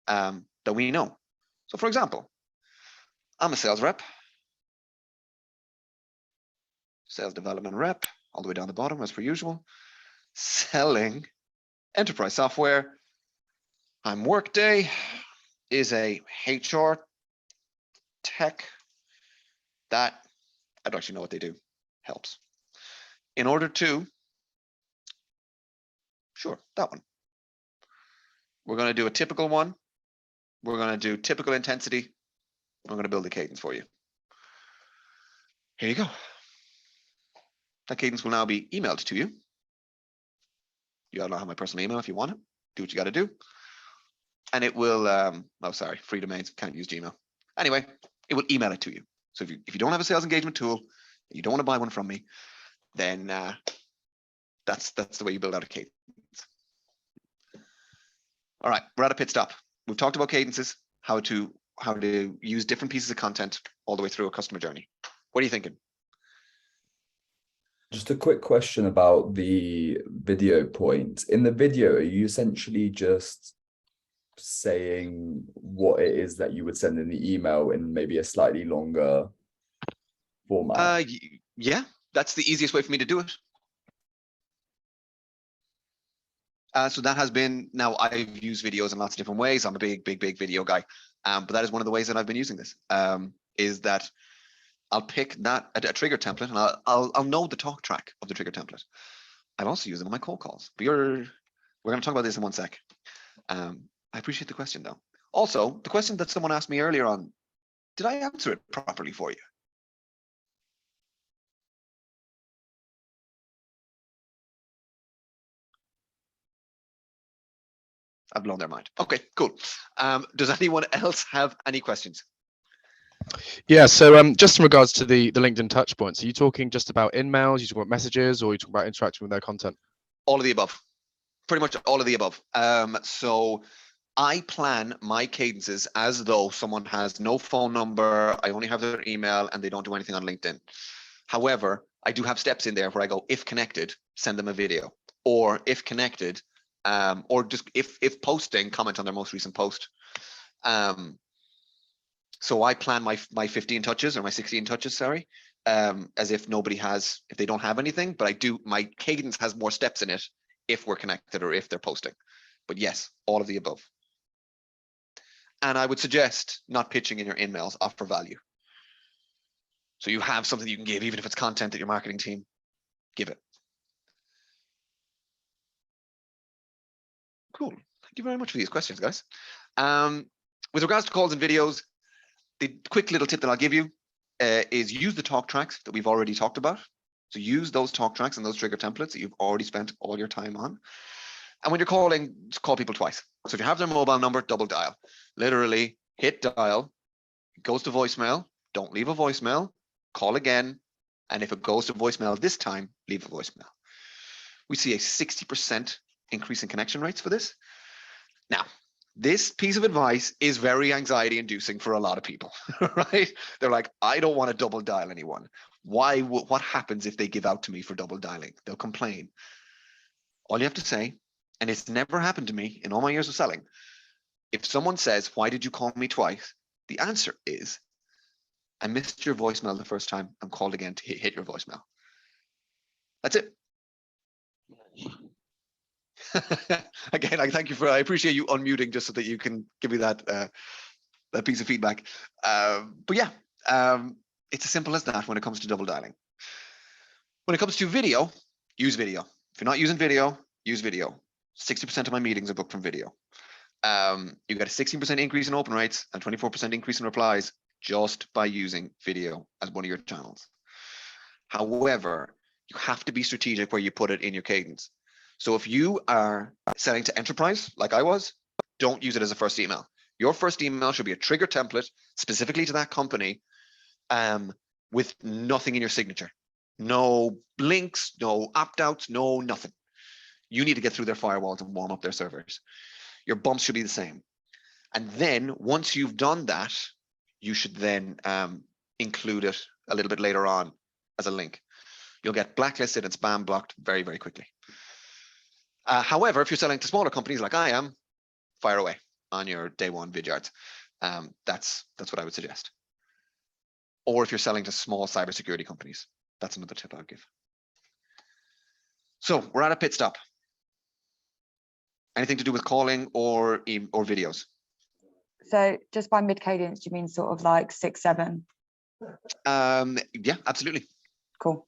that we know. So, for example, I'm a sales rep, sales development rep, all the way down the bottom as per usual, selling enterprise software. I'm Workday, is a HR tech that I don't actually know what they do, helps. In order to, sure, that one. We're going to do a typical one We're going to do typical intensity. I'm going to build a cadence for you. Here you go. That cadence will now be emailed to you. You all know how my personal email if you want it. Do what you got to do. And it will, oh, sorry, free domains, can't use Gmail. Anyway, it will email it to you. So if you don't have a sales engagement tool, you don't want to buy one from me, then that's the way you build out a cadence. All right, we're at a pit stop. We've talked about cadences, how to use different pieces of content all the way through a customer journey. What are you thinking? Just a quick question about the video point. In the video, are you essentially just saying what it is that you would send in the email in maybe a slightly longer format? Yeah, that's the easiest way for me to do it. So that has been, now I've used videos in lots of different ways. I'm a big video guy. But that is one of the ways that I've been using this, is that I'll pick a trigger template, and I'll know the talk track of the trigger template. I've also used them on my cold calls. But we're going to talk about this in one sec. I appreciate the question, though. Also, the question that someone asked me earlier on, did I answer it properly for you? I've blown their mind. Okay, cool. Does anyone else have any questions? Yeah, so just in regards to the LinkedIn touch points, are you talking just about in-mails, you talking about messages, or are you talking about interacting with their content? All of the above. Pretty much all of the above. So I plan my cadences as though someone has no phone number, I only have their email, and they don't do anything on LinkedIn. However, I do have steps in there where I go, if connected, send them a video, or if connected, or just if posting, comment on their most recent post. So I plan my 15 touches or my 16 touches, sorry, as if if they don't have anything, but my cadence has more steps in it if we're connected or if they're posting. But yes, all of the above. And I would suggest not pitching in your in-mails, offer value. So you have something you can give, even if it's content that your marketing team, give it. Cool. Thank you very much for these questions, guys. With regards to calls and videos, the quick little tip that I'll give you is use the talk tracks that we've already talked about. So use those talk tracks and those trigger templates that you've already spent all your time on. And when you're calling, just call people twice. So if you have their mobile number, double dial. Literally hit dial, it goes to voicemail, don't leave a voicemail, call again. And if it goes to voicemail this time, leave a voicemail. We see a 60% increase in connection rates for this. Now, this piece of advice is very anxiety inducing for a lot of people, right? They're like, I don't want to double dial anyone. What happens if they give out to me for double dialing? They'll complain. All you have to say, and it's never happened to me in all my years of selling, if someone says, why did you call me twice? The answer is, I missed your voicemail the first time. I'm called again to hit your voicemail. That's it. Again, I appreciate you unmuting just so that you can give me that piece of feedback. But yeah, it's as simple as that when it comes to double dialing. When it comes to video, use video. If you're not using video, use video. 60% of my meetings are booked from video. You get a 16% increase in open rates and 24% increase in replies just by using video as one of your channels. However, you have to be strategic where you put it in your cadence. So if you are selling to enterprise, like I was, don't use it as a first email. Your first email should be a trigger template specifically to that company, with nothing in your signature. No links, no opt-outs, no nothing. You need to get through their firewalls and warm up their servers. Your bumps should be the same. And then once you've done that, you should then include it a little bit later on as a link. You'll get blacklisted and spam blocked very, very quickly. However, if you're selling to smaller companies like I am, fire away on your day one vidyards. That's what I would suggest. Or if you're selling to small cybersecurity companies, that's another tip I'd give. So we're at a pit stop. Anything to do with calling or videos? So just by mid cadence, do you mean sort of like 6, 7? Yeah, absolutely. Cool.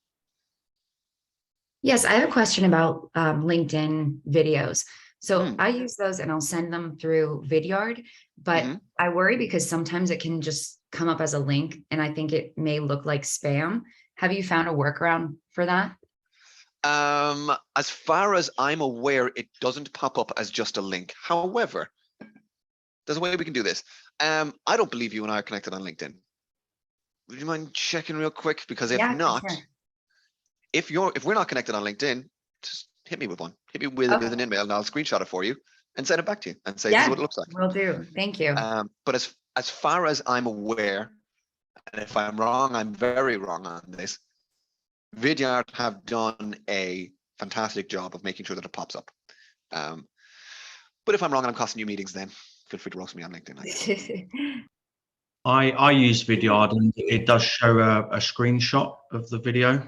Yes, I have a question about LinkedIn videos. So I use those and I'll send them through Vidyard, but I worry because sometimes it can just come up as a link and I think it may look like spam. Have you found a workaround for that? As far as I'm aware, it doesn't pop up as just a link. However, there's a way we can do this. I don't believe you and I are connected on LinkedIn. Would you mind checking real quick? Because if not, if we're not connected on LinkedIn, just hit me with one. Hit me with an email and I'll screenshot it for you and send it back to you and say this is what it looks like. Will do. Thank you. But as far as I'm aware, and if I'm wrong, I'm very wrong on this, Vidyard have done a fantastic job of making sure that it pops up. But if I'm wrong and I'm costing you meetings, then feel free to roast me on LinkedIn. I use Vidyard and it does show a screenshot of the video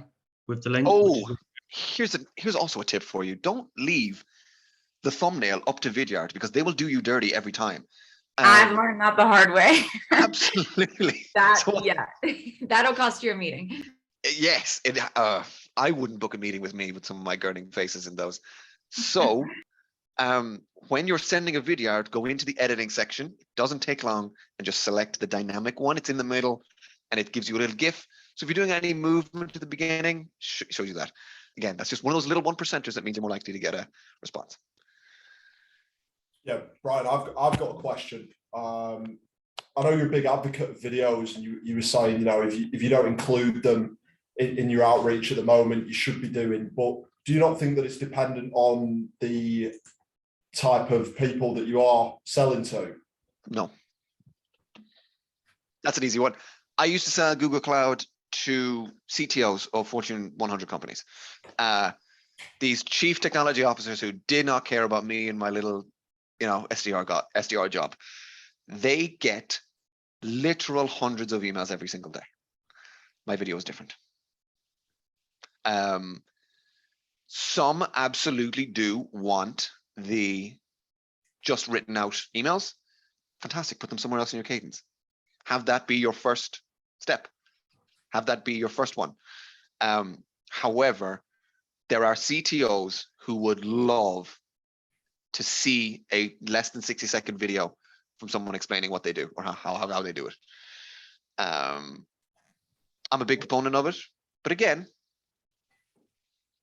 with the link. Oh, here's also a tip for you. Don't leave the thumbnail up to Vidyard because they will do you dirty every time. I've learned that the hard way. Absolutely. That'll cost you a meeting. Yes, I wouldn't book a meeting with me with some of my gurning faces in those. So when you're sending a Vidyard, go into the editing section. It doesn't take long, and just select the dynamic one. It's in the middle, and it gives you a little GIF. So if you're doing any movement at the beginning, shows you that. Again, that's just one of those little 1%ers that means you're more likely to get a response. Yeah, Brian, I've got a question. I know you're a big advocate of videos, and you were saying, you know, if you don't include them in your outreach at the moment, you should be doing. But do you not think that it's dependent on the type of people that you are selling to? No. That's an easy one. I used to sell Google Cloud to CTOs of Fortune 100 companies. These chief technology officers who did not care about me and my little, SDR job. They get literal hundreds of emails every single day. My video is different. Some absolutely do want the just written out emails. Fantastic. Put them somewhere else in your cadence. Have that be your first step. Have that be your first one. However, there are CTOs who would love to see a less than 60-second video from someone explaining what they do or how they do it. I'm a big proponent of it, but again,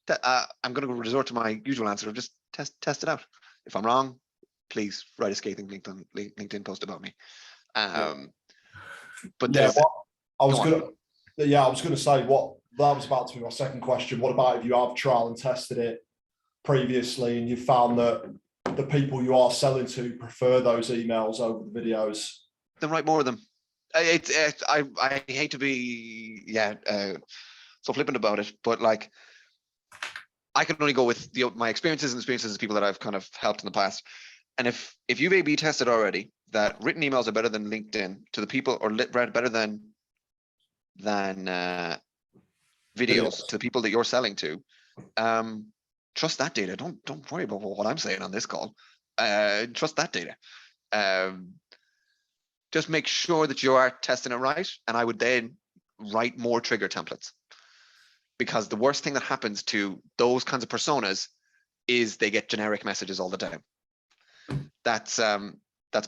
I'm going to resort to my usual answer of just test it out. If I'm wrong, please write a scathing LinkedIn post about me. But yeah, I was going to say what that was about to be my second question. What about if you have trial and tested it previously and you found that the people you are selling to prefer those emails over the videos? Then write more of them. I hate to be so flippant about it, but like I can only go with my experiences and experiences of people that I've kind of helped in the past. And if you've A/B tested already that written emails are better than LinkedIn to the people, or better than videos to the people that you're selling to, trust that data. Don't worry about what I'm saying on this call. Trust that data. Just make sure that you are testing it right. And I would then write more trigger templates, because the worst thing that happens to those kinds of personas is they get generic messages all the time. That's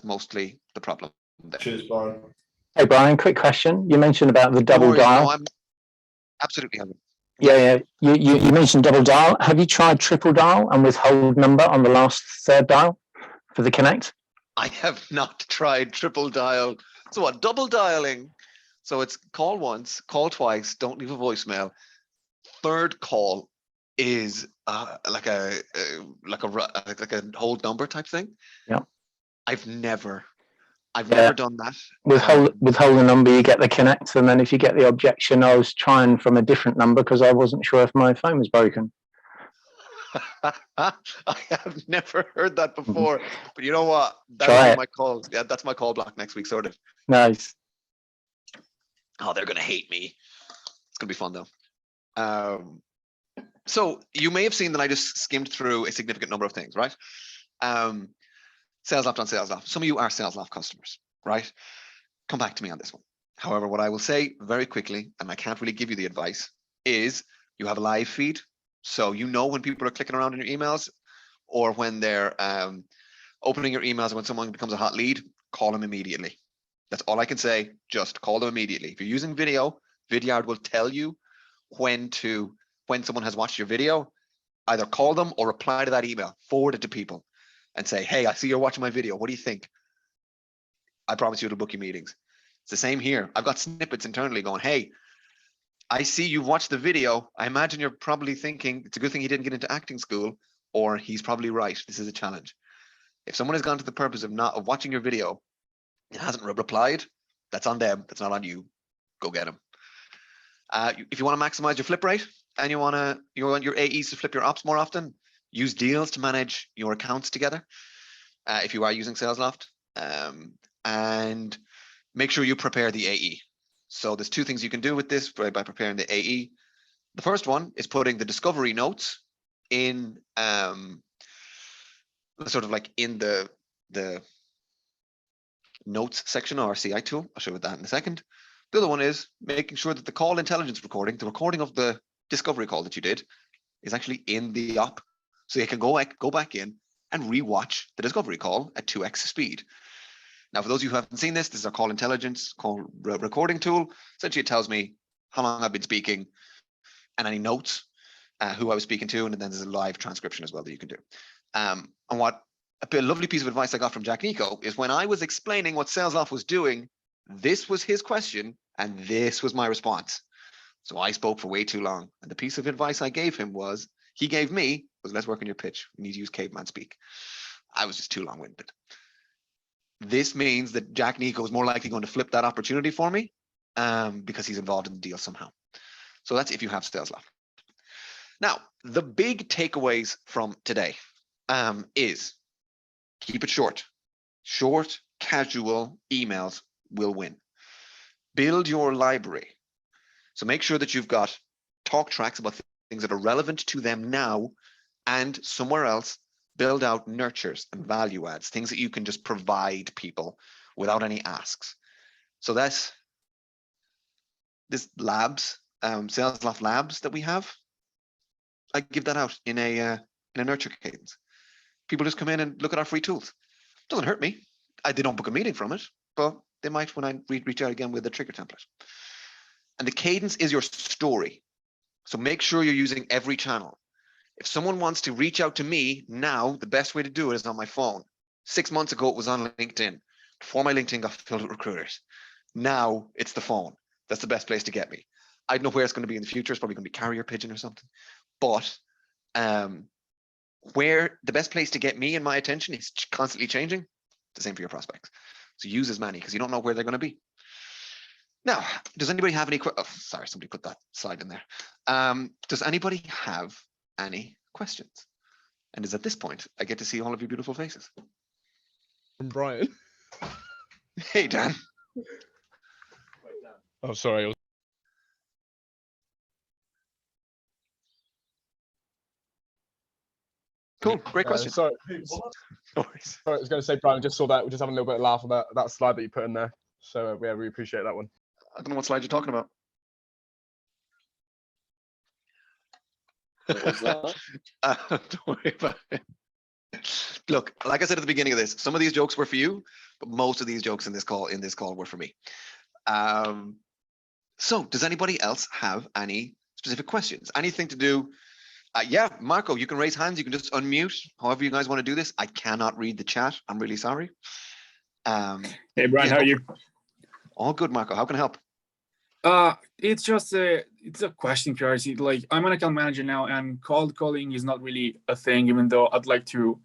mostly the problem there. Cheers, Brian. Hey, Brian, quick question. You mentioned about the double dial. No, I'm absolutely having. Yeah. You mentioned double dial. Have you tried triple dial and withhold number on the last third dial for the connect? I have not tried triple dial. So what? Double dialing. So it's call once, call twice, don't leave a voicemail. Third call is like a hold number type thing. Yeah. I've never done that. Withhold the number, you get the connect, and then if you get the objection, I was trying from a different number because I wasn't sure if my phone was broken. I have never heard that before, but you know what? Try my call. Yeah, that's my call block next week sorted. Nice. Oh, they're gonna hate me. It's gonna be fun though. So you may have seen that I just skimmed through a significant number of things, right? Salesloft on Salesloft. Some of you are Salesloft customers, right? Come back to me on this one. However, what I will say very quickly, and I can't really give you the advice, is you have a live feed. So you know when people are clicking around in your emails, or when they're opening your emails, and when someone becomes a hot lead, call them immediately. That's all I can say. Just call them immediately. If you're using video, Vidyard will tell you when someone has watched your video, either call them or reply to that email, forward it to people and say, hey, I see you're watching my video. What do you think? I promise you it'll book you meetings. It's the same here. I've got snippets internally going, hey, I see you've watched the video. I imagine you're probably thinking it's a good thing he didn't get into acting school, or he's probably right. This is a challenge. If someone has gone to the purpose of watching your video and hasn't replied, that's on them. That's not on you. Go get them. If you want to maximize your flip rate and you want your AEs to flip your ops more often, use deals to manage your accounts together. If you are using Salesloft, and make sure you prepare the AE. So there's two things you can do with this by preparing the AE. The first one is putting the discovery notes in sort of like in the notes section of our CI tool. I'll show you that in a second. The other one is making sure that the call intelligence recording, the recording of the discovery call that you did, is actually in the op. So you can go back in and rewatch the discovery call at 2x speed. Now, for those of you who haven't seen this is our call intelligence call recording tool. Essentially, it tells me how long I've been speaking and any notes, who I was speaking to, and then there's a live transcription as well that you can do. And what a lovely piece of advice I got from Jack Nico is when I was explaining what Salesloft was doing, this was his question and this was my response. So I spoke for way too long. And the piece of advice I gave him was, let's work on your pitch. We need to use caveman speak. I was just too long-winded. This means that Jack Nico is more likely going to flip that opportunity for me because he's involved in the deal somehow. So that's if you have Salesloft. Now, the big takeaways from today is keep it short. Short, casual emails will win. Build your library. So make sure that you've got talk tracks about things that are relevant to them now, and somewhere else build out nurtures and value adds, things that you can just provide people without any asks. So that's this labs, Salesloft labs that we have. I give that out in a nurture cadence. People just come in and look at our free tools. Doesn't hurt me. They don't book a meeting from it, but they might when I reach out again with a trigger template. And the cadence is your story. So make sure you're using every channel. If someone wants to reach out to me now, the best way to do it is on my phone. 6 months ago, it was on LinkedIn. Before my LinkedIn got filled with recruiters. Now it's the phone. That's the best place to get me. I don't know where it's going to be in the future. It's probably going to be carrier pigeon or something. But where the best place to get me and my attention is constantly changing, it's the same for your prospects. So use as many because you don't know where they're going to be. Now, does anybody have any? Oh, sorry, somebody put that slide in there. Does anybody have any questions? And is at this point I get to see all of your beautiful faces. From Brian. Hey, Dan. Oh, sorry. Cool, great question. Sorry. No worries. Sorry, I was going to say, Brian, I just saw that. We're just having a little bit of laugh about that slide that you put in there. So yeah, we appreciate that one. I don't know what slide you're talking about. What was that? Don't worry about it. Look, like I said at the beginning of this, some of these jokes were for you, but most of these jokes in this call were for me. So does anybody else have any specific questions? Anything to do? Yeah, Marco, you can raise hands. You can just unmute. However you guys want to do this. I cannot read the chat. I'm really sorry. Hey, Brian, how are you? All good, Marco. How can I help? It's just it's a question, curiosity. Like, I'm an account manager now, and cold calling is not really a thing, even though I'd like to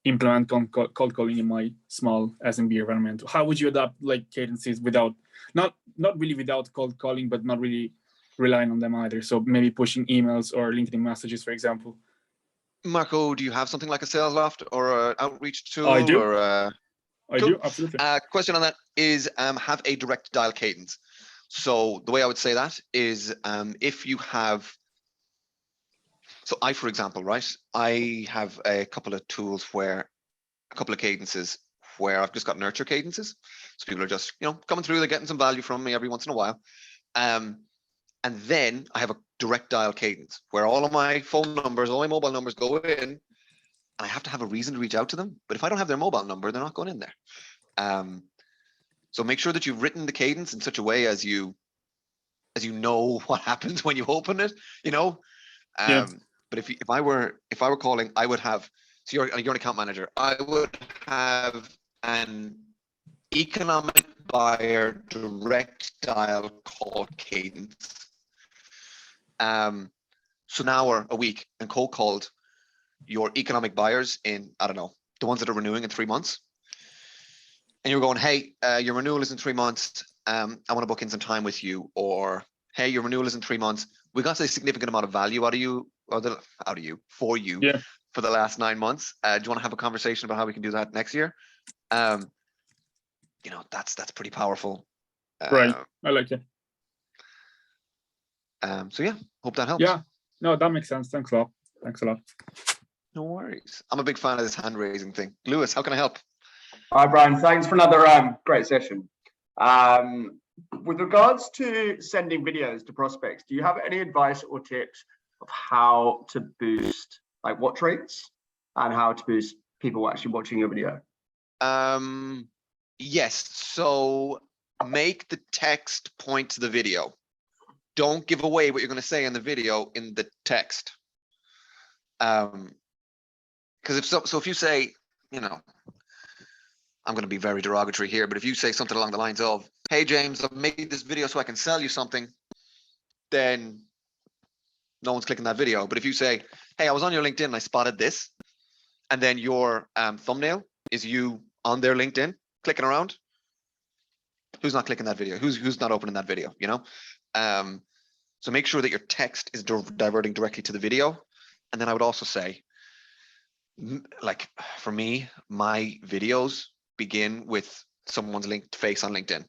implement cold calling in my small SMB environment. How would you adapt like cadences without not really without cold calling, but not really relying on them either? So maybe pushing emails or LinkedIn messages, for example. Marco, do you have something like a Salesloft or an outreach tool? I do. Or I do, absolutely. Question on that is have a direct dial cadence. So the way I would say that is if you have, so I, for example, right, I have a couple of tools where, a couple of cadences where I've just got nurture cadences. So people are just, coming through, they're getting some value from me every once in a while. And then I have a direct dial cadence where all of my phone numbers, all my mobile numbers go in and I have to have a reason to reach out to them. But if I don't have their mobile number, they're not going in there. So make sure that you've written the cadence in such a way as you know what happens when you open it, you know. But if I were calling, I would have, so you're an account manager, I would have an economic buyer direct dial call cadence. So an hour a week and cold called your economic buyers in, I don't know, the ones that are renewing in 3 months. And you're going, hey, your renewal is in 3 months. I want to book in some time with you. Or, hey, your renewal is in 3 months. We got a significant amount of value out of you, for you for the last 9 months. Do you want to have a conversation about how we can do that next year? You know, that's pretty powerful. Right. I like it. So yeah, hope that helps. Yeah, no, that makes sense. Thanks a lot. Thanks a lot. No worries. I'm a big fan of this hand raising thing. Lewis, how can I help? Hi, Brian. Thanks for another great session. With regards to sending videos to prospects, do you have any advice or tips of how to boost like watch rates and how to boost people actually watching your video? Yes. So make the text point to the video. Don't give away what you're going to say in the video in the text. Because if you say, you know, I'm going to be very derogatory here, but if you say something along the lines of, hey, James, I've made this video so I can sell you something, then no one's clicking that video. But if you say, hey, I was on your LinkedIn and I spotted this, and then your thumbnail is you on their LinkedIn clicking around, who's not clicking that video? Who's not opening that video, you know? So make sure that your text is diverting directly to the video. And then I would also say, like for me, my videos begin with someone's linked face on LinkedIn.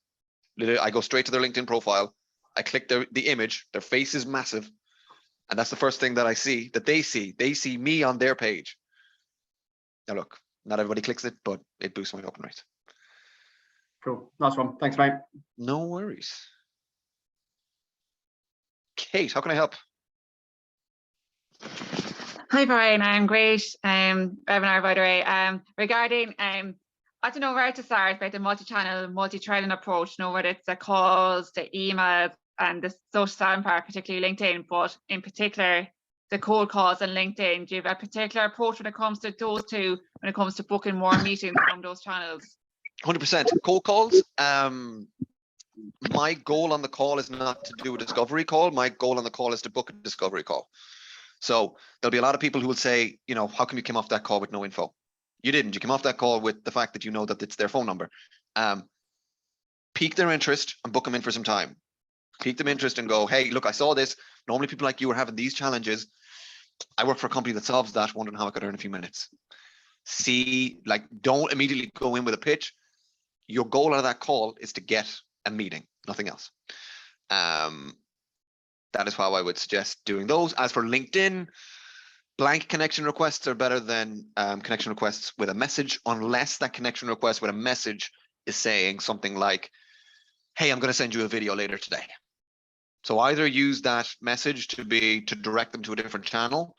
Literally, I go straight to their LinkedIn profile. I click the image, their face is massive. And that's the first thing that I see, that they see. They see me on their page. Now look, not everybody clicks it, but it boosts my open rate. Cool, nice one. Thanks, mate. No worries. Kate, how can I help? Hi, Brian. I'm great. Webinar, by the way. Regarding, I don't know where to start about the multi-channel, multi-threading approach. You know, whether it's the calls, the emails, and the social selling part, particularly LinkedIn. But in particular, the cold calls and LinkedIn. Do you have a particular approach when it comes to those two? When it comes to booking more meetings from those channels? 100%. Cold calls. My goal on the call is not to do a discovery call. My goal on the call is to book a discovery call. So there'll be a lot of people who will say, you know, how come you came off that call with no info? You didn't. You came off that call with the fact that you know that it's their phone number. Pique their interest and book them in for some time. Pique them interest and go, hey, look, I saw this. Normally people like you are having these challenges. I work for a company that solves that, wondering how I could earn a few minutes. See, like, don't immediately go in with a pitch. Your goal out of that call is to get a meeting, nothing else. That is how I would suggest doing those. As for LinkedIn, blank connection requests are better than connection requests with a message, unless that connection request with a message is saying something like, hey, I'm going to send you a video later today. So either use that message to direct them to a different channel,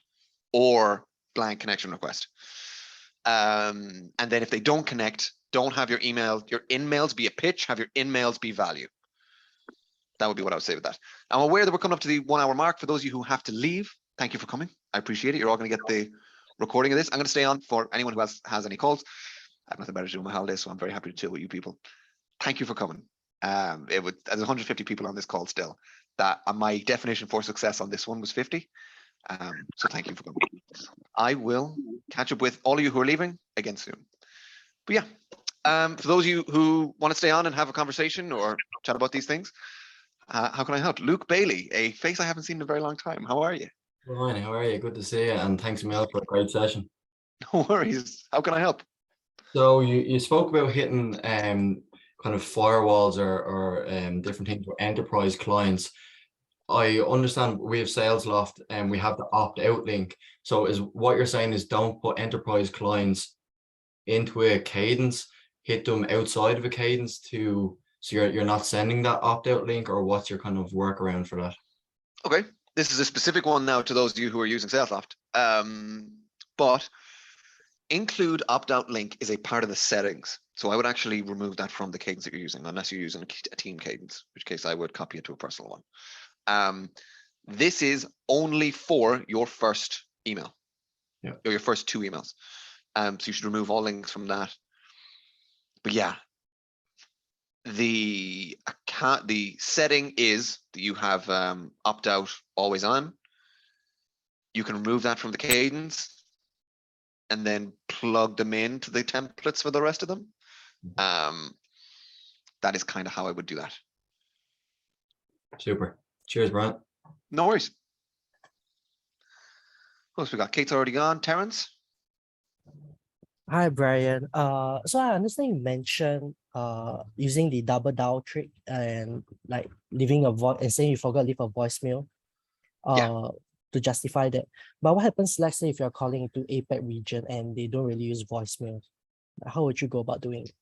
or blank connection request. And then if they don't connect, don't have your inmails be a pitch, have your inmails be value. That would be what I would say with that. I'm aware that we're coming up to the 1 hour mark. For those of you who have to leave, thank you for coming. I appreciate it. You're all going to get the recording of this. I'm going to stay on for anyone who has any calls. I have nothing better to do on my holiday, so I'm very happy to chill with you people. Thank you for coming. There's 150 people on this call still. That my definition for success on this one was 50. So thank you for coming. I will catch up with all of you who are leaving again soon. But yeah, for those of you who want to stay on and have a conversation or chat about these things, how can I help? Luke Bailey, a face I haven't seen in a very long time. How are you? Ryan, how are you? Good to see you, and thanks, Emil, for a great session. No worries. How can I help? So you spoke about hitting kind of firewalls or different things for enterprise clients. I understand we have Salesloft and we have the opt-out link. So is what you're saying is don't put enterprise clients into a cadence, hit them outside of a cadence so you're not sending that opt-out link, or what's your kind of workaround for that? Okay, this is a specific one now to those of you who are using Salesloft. But include opt-out link is a part of the settings. So I would actually remove that from the cadence that you're using, unless you're using a team cadence, in which case I would copy it to a personal one. This is only for your first email, or your first 2 emails. So you should remove all links from that. But yeah, the setting is that you have opt-out always on. You can remove that from the cadence and then plug them into the templates for the rest of them. That is kind of how I would do that. Super. Cheers, Bryan. No worries. Who else we got? Kate's already gone. Terrence? Hi, Bryan. So I understand you mentioned using the double dial trick and like leaving a voice and saying you forgot to leave a voicemail to justify that. But what happens, let's say, if you're calling to APAC region and they don't really use voicemail? How would you go about doing it?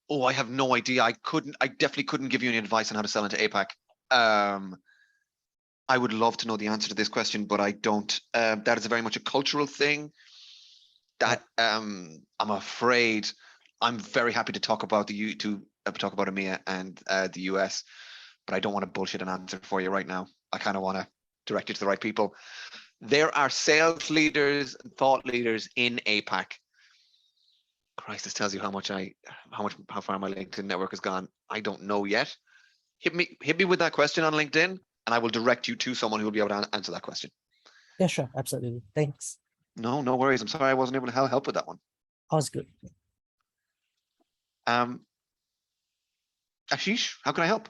Oh, I have no idea. I definitely couldn't give you any advice on how to sell into APAC. I would love to know the answer to this question, but I don't. That is very much a cultural thing that I'm afraid I'm very happy to talk about talk about EMEA and the US, but I don't want to bullshit an answer for you right now. I kind of want to direct you to the right people. There are sales leaders and thought leaders in APAC. Christ, this tells you how far my LinkedIn network has gone. I don't know yet. Hit me with that question on LinkedIn, and I will direct you to someone who will be able to answer that question. Yeah, sure, absolutely. Thanks. No worries. I'm sorry I wasn't able to help with that one. All's good. Ashish, how can I help?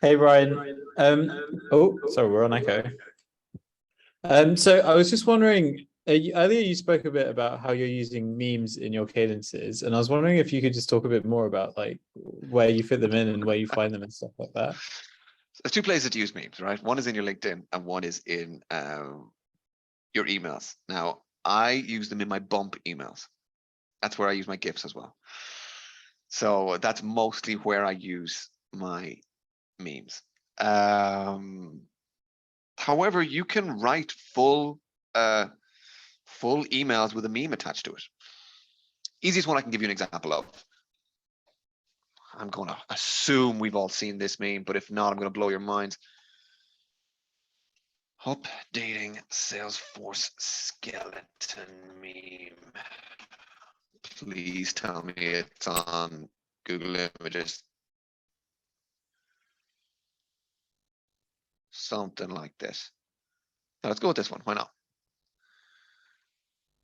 Hey, Bryan. Oh, sorry, we're on echo. So I was just wondering, earlier you spoke a bit about how you're using memes in your cadences, and I was wondering if you could just talk a bit more about like where you fit them in and where you find them and stuff like that. There's 2 places to use memes, right? One is in your LinkedIn and one is in your emails. Now, I use them in my bump emails. That's where I use my GIFs as well. So that's mostly where I use my memes. However, you can write full emails with a meme attached to it. Easiest one I can give you an example of. I'm going to assume we've all seen this meme, but if not, I'm going to blow your minds. Updating Salesforce skeleton meme. Please tell me it's on Google Images. Something like this. Now let's go with this one. Why not?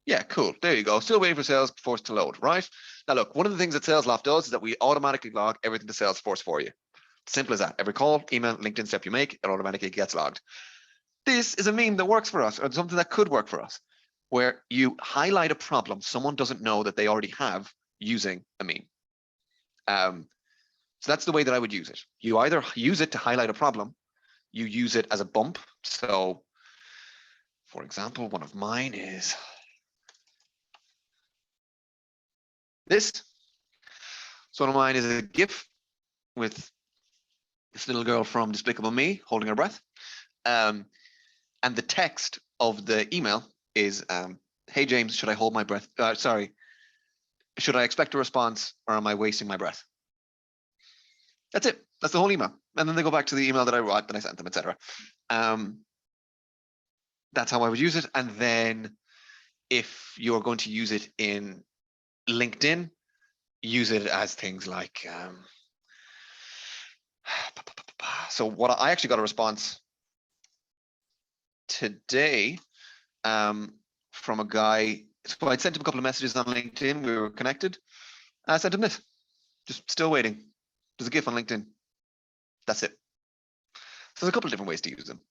Yeah, cool. There you go. Still waiting for Salesforce to load, right? Now look, one of the things that Salesloft does is that we automatically log everything to Salesforce for you. Simple as that. Every call, email, LinkedIn step you make, it automatically gets logged. This is a meme that works for us, or something that could work for us, where you highlight a problem someone doesn't know that they already have using a meme. So that's the way that I would use it. You either use it to highlight a problem, you use it as a bump. So, for example, one of mine is this. So one of mine is a GIF with this little girl from Despicable Me holding her breath. And the text of the email is, hey, James, should I hold my breath? Sorry. Should I expect a response or am I wasting my breath? That's it. That's the whole email. And then they go back to the email that I wrote, that I sent them, etc. That's how I would use it. And then if you're going to use it in LinkedIn, use it as things like, so what I actually got a response today from a guy. So I'd sent him a couple of messages on LinkedIn. We were connected. I sent him this. Just still waiting. There's a GIF on LinkedIn. That's it. So there's a couple of different ways to use them.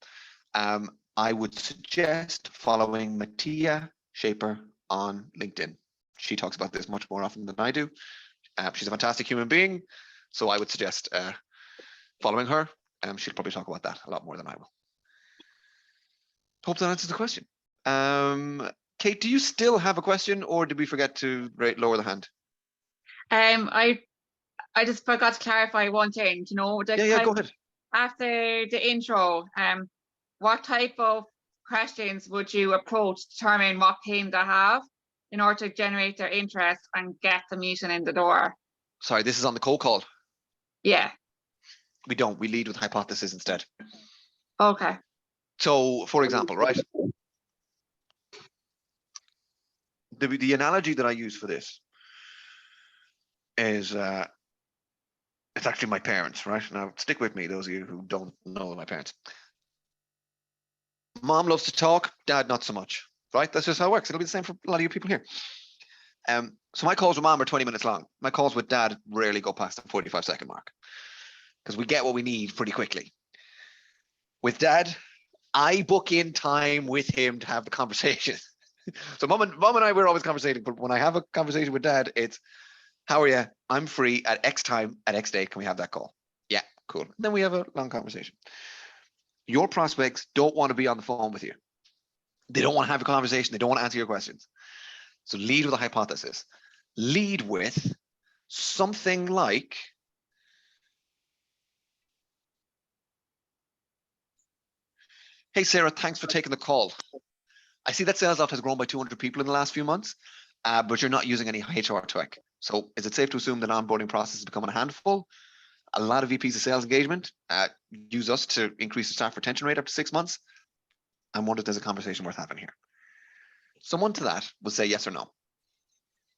I would suggest following Mattia Shaper on LinkedIn. She talks about this much more often than I do. She's a fantastic human being. So I would suggest following her. She'll probably talk about that a lot more than I will. Hope that answers the question. Kate, do you still have a question, or did we forget to lower the hand? I just forgot to clarify one thing. You know, go ahead. After the intro, what type of questions would you approach to determine what theme to have? in order to generate their interest and get the meeting in the door? Sorry, this is on the cold call. Yeah. We don't. We lead with hypothesis instead. Okay. So, for example, right? The analogy that I use for this is it's actually my parents, right? Now, stick with me, those of you who don't know my parents. Mom loves to talk, dad not so much, right? That's just how it works. It'll be the same for a lot of you people here. So my calls with mom are 20 minutes long. My calls with dad rarely go past the 45-second mark because we get what we need pretty quickly. With dad, I book in time with him to have the conversation. So mom and I, we're always conversating, but when I have a conversation with dad, it's, how are you? I'm free at X time at X date. Can we have that call? Yeah, cool. Then we have a long conversation. Your prospects don't want to be on the phone with you. They don't want to have a conversation. They don't want to answer your questions. So lead with a hypothesis. Lead with something like, hey, Sarah, thanks for taking the call. I see that Salesloft has grown by 200 people in the last few months, but you're not using any HR tech. So is it safe to assume that onboarding process is becoming a handful? A lot of VPs of sales engagement use us to increase the staff retention rate up to 6 months. I wonder if there's a conversation worth having here. Someone to that will say yes or no.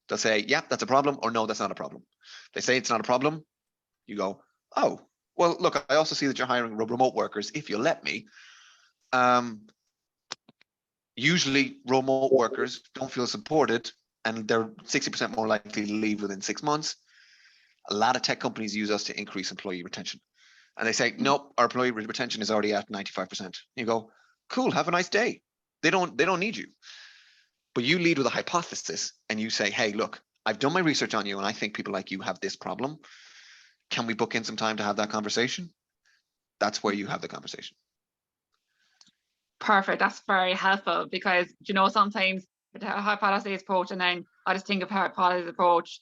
They'll say, yeah, that's a problem, or no, that's not a problem. They say it's not a problem. You go, oh, well, look, I also see that you're hiring remote workers, if you let me. Usually remote workers don't feel supported and they're 60% more likely to leave within 6 months. A lot of tech companies use us to increase employee retention. And they say, nope, our employee retention is already at 95%. You go, cool, have a nice day. They don't need you. But you lead with a hypothesis and you say, hey, look, I've done my research on you and I think people like you have this problem. Can we book in some time to have that conversation? That's where you have the conversation. Perfect. That's very helpful because, you know, sometimes with a hypothesis approach, and then I just think of hypothesis approach,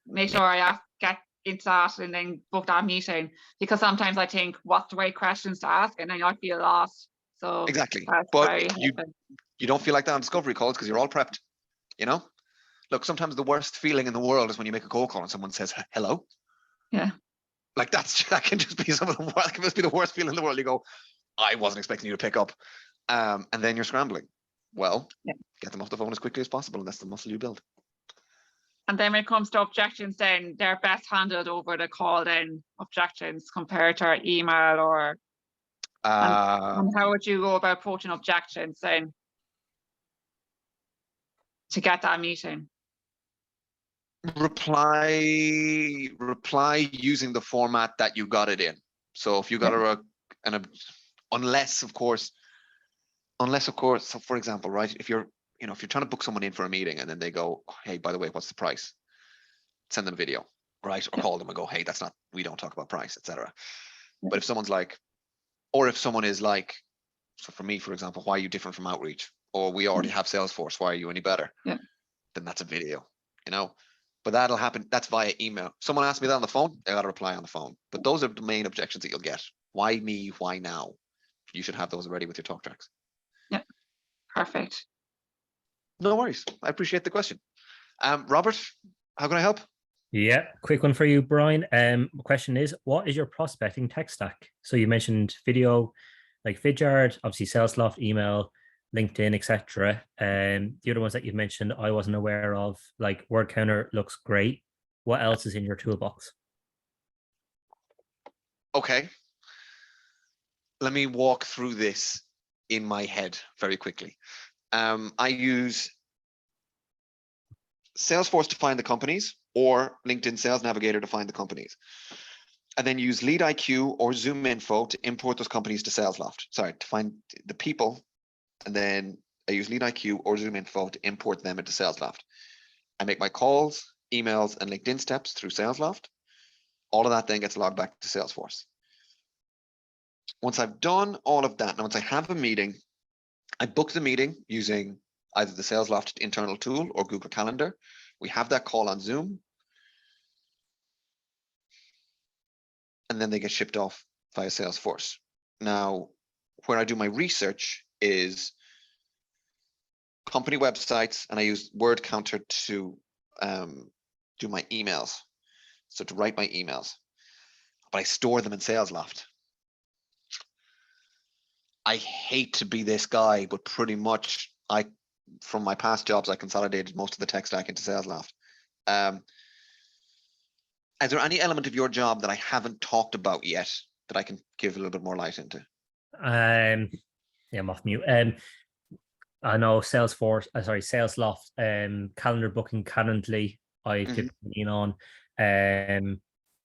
make sure get into that and then book that meeting, because sometimes I think what's the right questions to ask and then I feel lost. So exactly. But you don't feel like that on discovery calls because you're all prepped, you know? Look, sometimes the worst feeling in the world is when you make a cold call and someone says hello. Yeah. Like that can just be that can just be the worst feeling in the world. You go, I wasn't expecting you to pick up. And then you're scrambling. Well, get them off the phone as quickly as possible, and that's the muscle you build. And then when it comes to objections, then they're best handled over the call then, objections compared to our email or and how would you go about approaching objections then to get that meeting? Reply using the format that you got it in. So if you got unless of course, so for example, right, if you're trying to book someone in for a meeting and then they go, hey, by the way, what's the price? Send them a video, right? Or call them and go, hey, we don't talk about price, etc. But if someone's like, or if someone is like, so for me, for example, why are you different from outreach? Or we already have Salesforce, why are you any better? Then that's a video, you know? But that'll happen, that's via email. Someone asked me that on the phone, I got to reply on the phone. But those are the main objections that you'll get. Why me? Why now? You should have those ready with your talk tracks. Yeah, perfect. No worries. I appreciate the question. Robert, how can I help? Yeah, quick one for you, Brian. Question is, what is your prospecting tech stack? So you mentioned video, like Vidyard, obviously Salesloft, email, LinkedIn, etc. The other ones that you've mentioned, I wasn't aware of, like Word Counter looks great. What else is in your toolbox? Okay. Let me walk through this in my head very quickly. I use Salesforce to find the companies or LinkedIn Sales Navigator to find the companies. And then use LeadIQ or ZoomInfo to import those companies to Salesloft. Sorry, to find the people. And then I use LeadIQ or ZoomInfo to import them into Salesloft. I make my calls, emails, and LinkedIn steps through Salesloft. All of that then gets logged back to Salesforce. Once I've done all of that, and once I have a meeting, I book the meeting using either the Salesloft internal tool or Google Calendar. We have that call on Zoom. And then they get shipped off via Salesforce. Now, where I do my research is company websites, and I use word counter to do my emails. So to write my emails, but I store them in Salesloft. I hate to be this guy, but pretty much from my past jobs, I consolidated most of the tech stack into Salesloft. Is there any element of your job that I haven't talked about yet that I can give a little bit more light into? Yeah, I'm off mute. I know Salesloft, calendar booking Calendly, I typically lean on.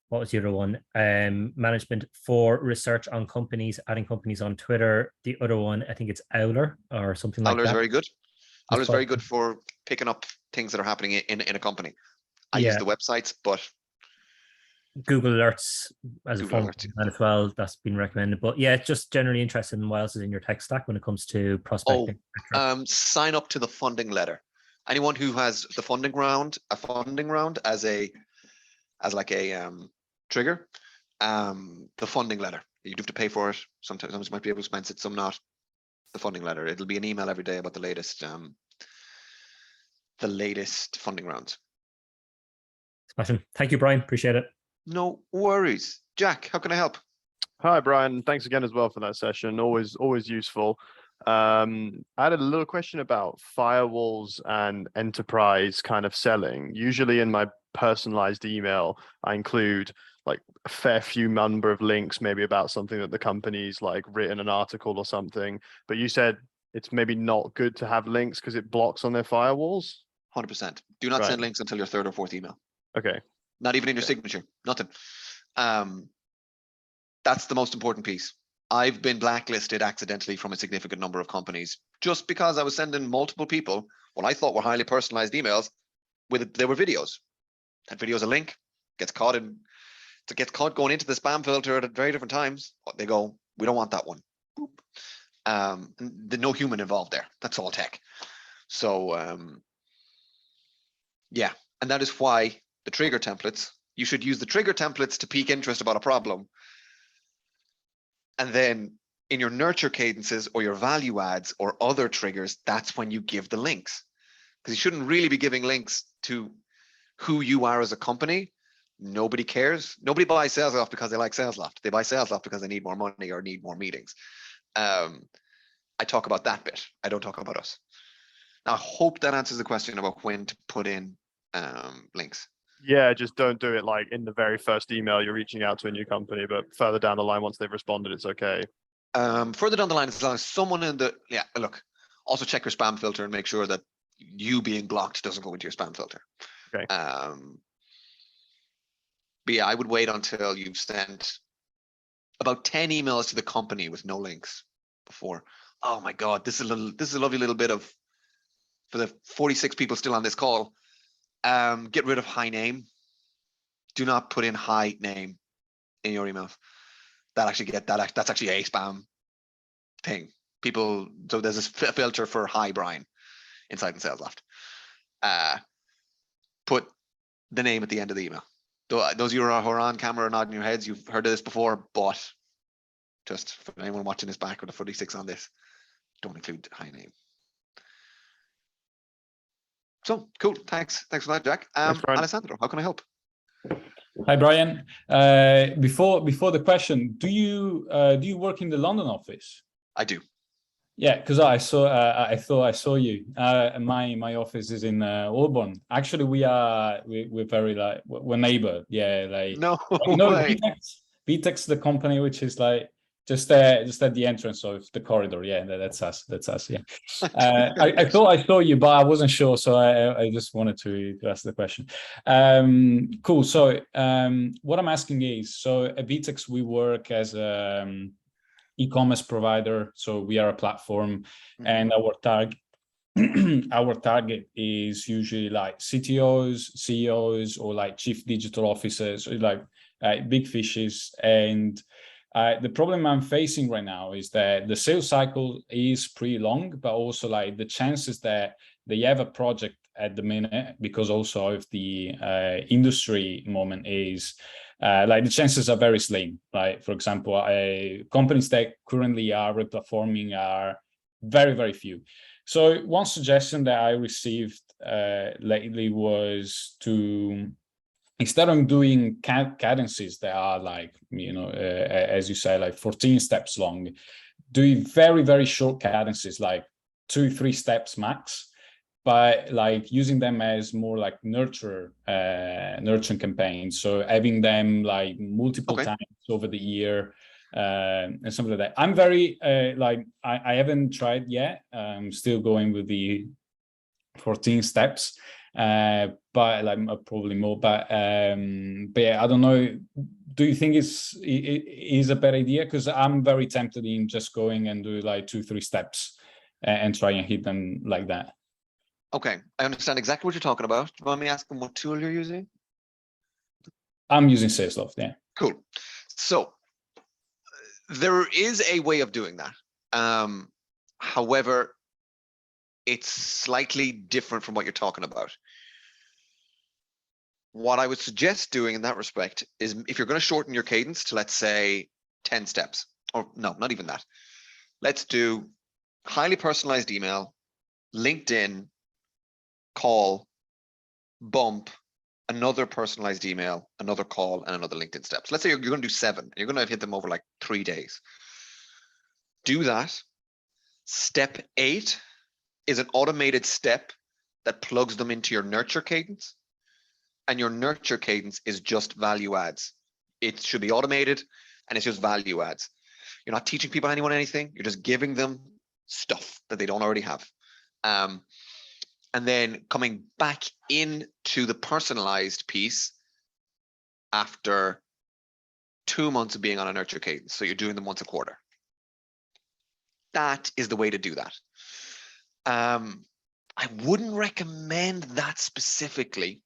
What was the other one? Management for research on companies, adding companies on Twitter. The other one, I think it's Owler or something like that. Owler's very good. Owler's very good for picking up things that are happening in a company. I use the websites, but Google Alerts as a form as well. That's been recommended. But yeah, just generally interested in what else is in your tech stack when it comes to prospecting. Sign up to the funding letter. Anyone who has the funding round as like a trigger, the funding letter. You do have to pay for it. Sometimes you might be able to expense it, some not. The funding letter. It'll be an email every day about the latest funding rounds. Smashing. Thank you, Brian. Appreciate it. No worries. Jack, how can I help? Hi, Brian. Thanks again as well for that session. Always useful. I had a little question about firewalls and enterprise kind of selling. Usually in my personalized email, I include like a fair few number of links, maybe about something that the company's like written an article or something. But you said it's maybe not good to have links because it blocks on their firewalls. 100%. Do not send links until your third or fourth email. Okay. Not even in your signature. Nothing. That's the most important piece. I've been blacklisted accidentally from a significant number of companies just because I was sending multiple people what I thought were highly personalized emails they were videos. That video's a link, gets caught going into the spam filter at very different times. They go, we don't want that one. Boop. There's no human involved there. That's all tech. So yeah, and that is why the trigger templates, you should use the trigger templates to pique interest about a problem. And then in your nurture cadences or your value adds or other triggers, that's when you give the links. Because you shouldn't really be giving links to who you are as a company. Nobody cares. Nobody buys Salesloft because they like Salesloft. They buy Salesloft because they need more money or need more meetings. I talk about that bit. I don't talk about us. Now, I hope that answers the question about when to put in links. Yeah, just don't do it like in the very first email you're reaching out to a new company, but further down the line, once they've responded, it's okay. Further down the line, as long as someone look, also check your spam filter and make sure that you being blocked doesn't go into your spam filter. Okay. But yeah, I would wait until you've sent about 10 emails to the company with no links before. Oh my God, this is a lovely little bit of, for the 46 people still on this call, get rid of hi name. Do not put in hi name in your emails. That's actually a spam thing. So there's this filter for hi Brian inside in Salesloft. Put the name at the end of the email. Those of you who are on camera or nodding your heads, you've heard of this before, but just for anyone watching this back with a 46 on this, don't include hi name. So cool. Thanks for that, Jack. Alessandro, how can I help? Hi, Brian. Before the question, do you work in the London office? I do. Yeah, because I thought I saw you. My office is in Auburn. Actually, we're very we're neighbor. Yeah, like no way. VTEX, the company which is like just at the entrance of the corridor. Yeah, that's us. Yeah. I thought I saw you, but I wasn't sure, so I just wanted to ask the question. Cool. So what I'm asking is, so at VTEX we work as e-commerce provider, so we are a platform, and our target is usually like CTOs, CEOs, or like chief digital officers, or like big fishes. And the problem I'm facing right now is that the sales cycle is pretty long, but also like the chances that they have a project at the minute, because also of the industry moment is like the chances are very slim. Like, for example, companies that currently are replatforming are very, very few. So one suggestion that I received lately was to, instead of doing cadences that are like, as you say, like 14 steps long, do very, very short cadences, like 2-3 steps max, but like using them as more like nurturing campaigns. So having them like multiple times over the year, and something like that. I'm very I haven't tried yet. I'm still going with the 14 steps, but like probably more. But yeah, I don't know. Do you think it is a better idea? Because I'm very tempted in just going and do like 2-3 steps and try and hit them like that. Okay, I understand exactly what you're talking about. Do you mind me asking what tool you're using? I'm using Salesloft, yeah. Cool. So there is a way of doing that. However, it's slightly different from what you're talking about. What I would suggest doing in that respect is, if you're going to shorten your cadence to, let's say, 10 steps, or no, not even that. Let's do highly personalized email, LinkedIn, call, bump, another personalized email, another call, and another LinkedIn steps. Let's say you're going to do 7, and you're going to hit them over like 3 days. Do that. Step 8 is an automated step that plugs them into your nurture cadence. And your nurture cadence is just value adds. It should be automated, and it's just value adds. You're not teaching people anything. You're just giving them stuff that they don't already have. And then coming back into the personalized piece after 2 months of being on a nurture cadence. So you're doing them once a quarter. That is the way to do that. I wouldn't recommend that specifically,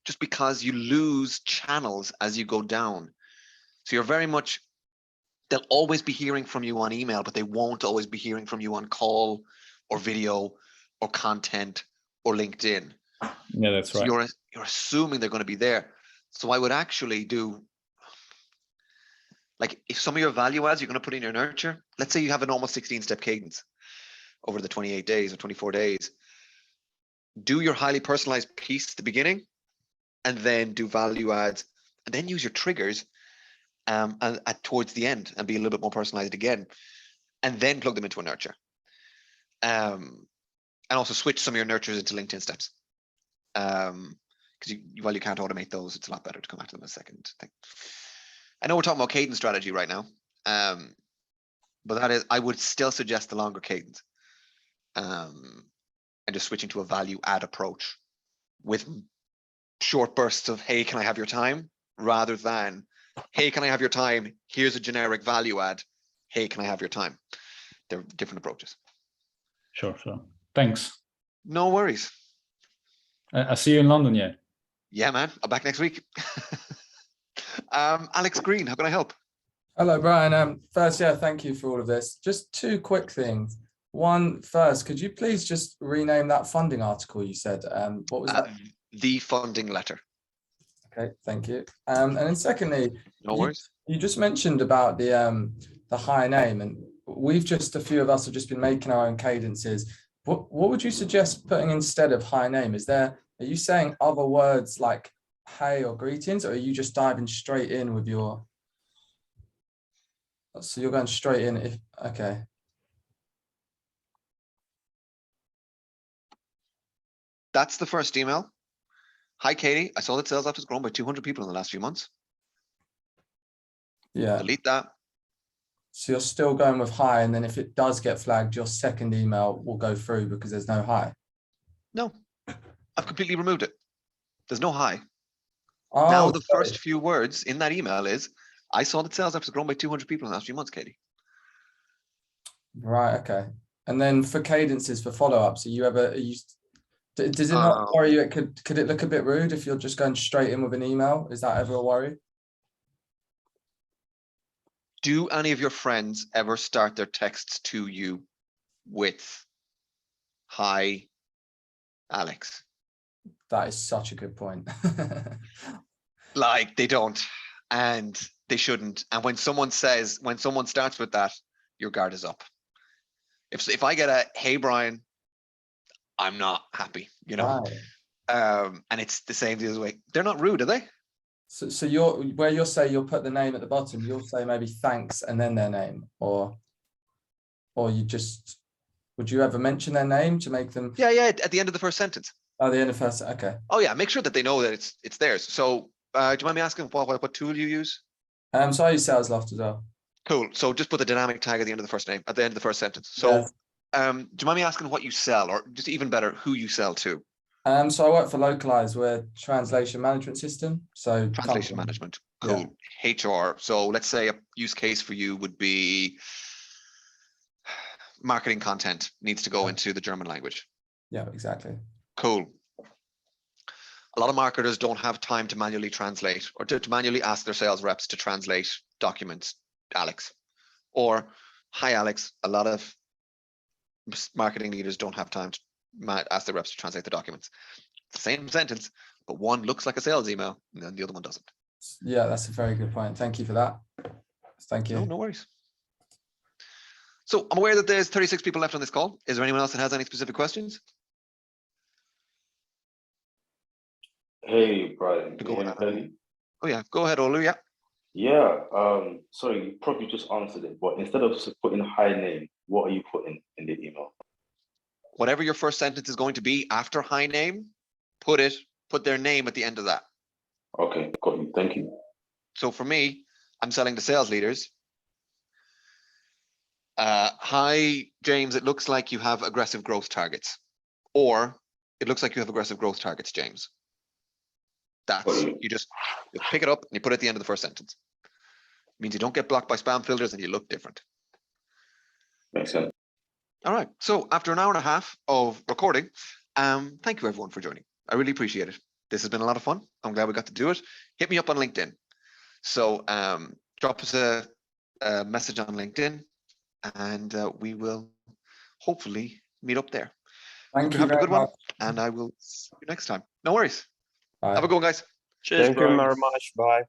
just because you lose channels as you go down. So you're very much, they'll always be hearing from you on email, but they won't always be hearing from you on call or video or content or LinkedIn. Yeah, that's right. So you're assuming they're going to be there. So I would actually do, like, if some of your value adds you're going to put in your nurture, let's say you have an almost 16-step cadence over the 28 days or 24 days, do your highly personalized piece at the beginning, and then do value adds, and then use your triggers towards the end and be a little bit more personalized again, and then plug them into a nurture. And also switch some of your nurtures into LinkedIn steps. Because while you can't automate those, it's a lot better to come back to them a second thing. I know we're talking about cadence strategy right now, but that is, I would still suggest the longer cadence, and just switching to a value add approach with short bursts of, hey, can I have your time? Rather than, hey, can I have your time? Here's a generic value add. Hey, can I have your time? They're different approaches. Sure. Thanks. No worries. I'll see you in London, yeah. Yeah, man. I'm back next week. Alex Green, how can I help? Hello, Brian. First, yeah, thank you for all of this. Just 2 quick things. One, first, could you please just rename that funding article you said? What was that? The funding letter. Okay, thank you. And then secondly, no worries. You just mentioned about the high name, and a few of us have just been making our own cadences. What would you suggest putting instead of high name? Are you saying other words like hey or greetings, or are you just diving straight in with your? So you're going straight in. Okay. That's the first email. Hi, Katie. I saw that Salesloft has grown by 200 people in the last few months. Yeah. Delete that. So you're still going with hi, and then if it does get flagged, your second email will go through because there's no hi. No, I've completely removed it. There's no hi. Oh, now the first few words in that email is, I saw that Salesloft has grown by 200 people in the last few months, Katie. Right. Okay. And then for cadences, for follow-ups, does it not worry you? Could it look a bit rude if you're just going straight in with an email? Is that ever a worry? Do any of your friends ever start their texts to you with, hi, Alex? That is such a good point. Like, they don't, and they shouldn't. And when someone starts with that, your guard is up. If I get a hey Brian, I'm not happy, you know. And it's the same the other way. They're not rude, are they? So you'll say you'll put the name at the bottom, you'll say maybe thanks and then their name, or you just, would you ever mention their name to make them? Yeah, at the end of the first sentence. Oh, the end of first, okay. Oh yeah, make sure that they know that it's theirs. So do you mind me asking what tool you use? So I use Salesloft as well. Cool. So just put the dynamic tag at the end of the first name, at the end of the first sentence. So Yes. do you mind me asking what you sell, or just even better, who you sell to? So I work for Localize, we're a translation management system. So Translation management. Cool. Yeah. HR. So let's say a use case for you would be marketing content needs to go into the German language. Yeah, exactly. Cool. A lot of marketers don't have time to manually translate or to manually ask their sales reps to translate documents, Alex. Or, hi, Alex. A lot of marketing leaders don't have time to ask their reps to translate the documents. It's the same sentence, but one looks like a sales email and then the other one doesn't. Yeah, that's a very good point. Thank you for that. Thank you. No worries. So I'm aware that there's 36 people left on this call. Is there anyone else that has any specific questions? Hey, Brian. Oh yeah, go ahead, Olu. Yeah. Yeah. Sorry, you probably just answered it, but instead of just putting hi name, what are you putting in the email? Whatever your first sentence is going to be after hi name, put their name at the end of that. Okay, got you. Thank you. So for me, I'm selling to sales leaders. Hi, James, it looks like you have aggressive growth targets. Or it looks like you have aggressive growth targets, James. That's, you just pick it up and you put it at the end of the first sentence. It means you don't get blocked by spam filters and you look different. Makes sense. All right. So after an hour and a half of recording, thank you everyone for joining. I really appreciate it. This has been a lot of fun. I'm glad we got to do it. Hit me up on LinkedIn. So drop us a message on LinkedIn and we will hopefully meet up there. Thank you have a very good one, much. and I will see you next time. No worries. Bye. Have a good one, guys. Cheers, Thank you very much. Bye.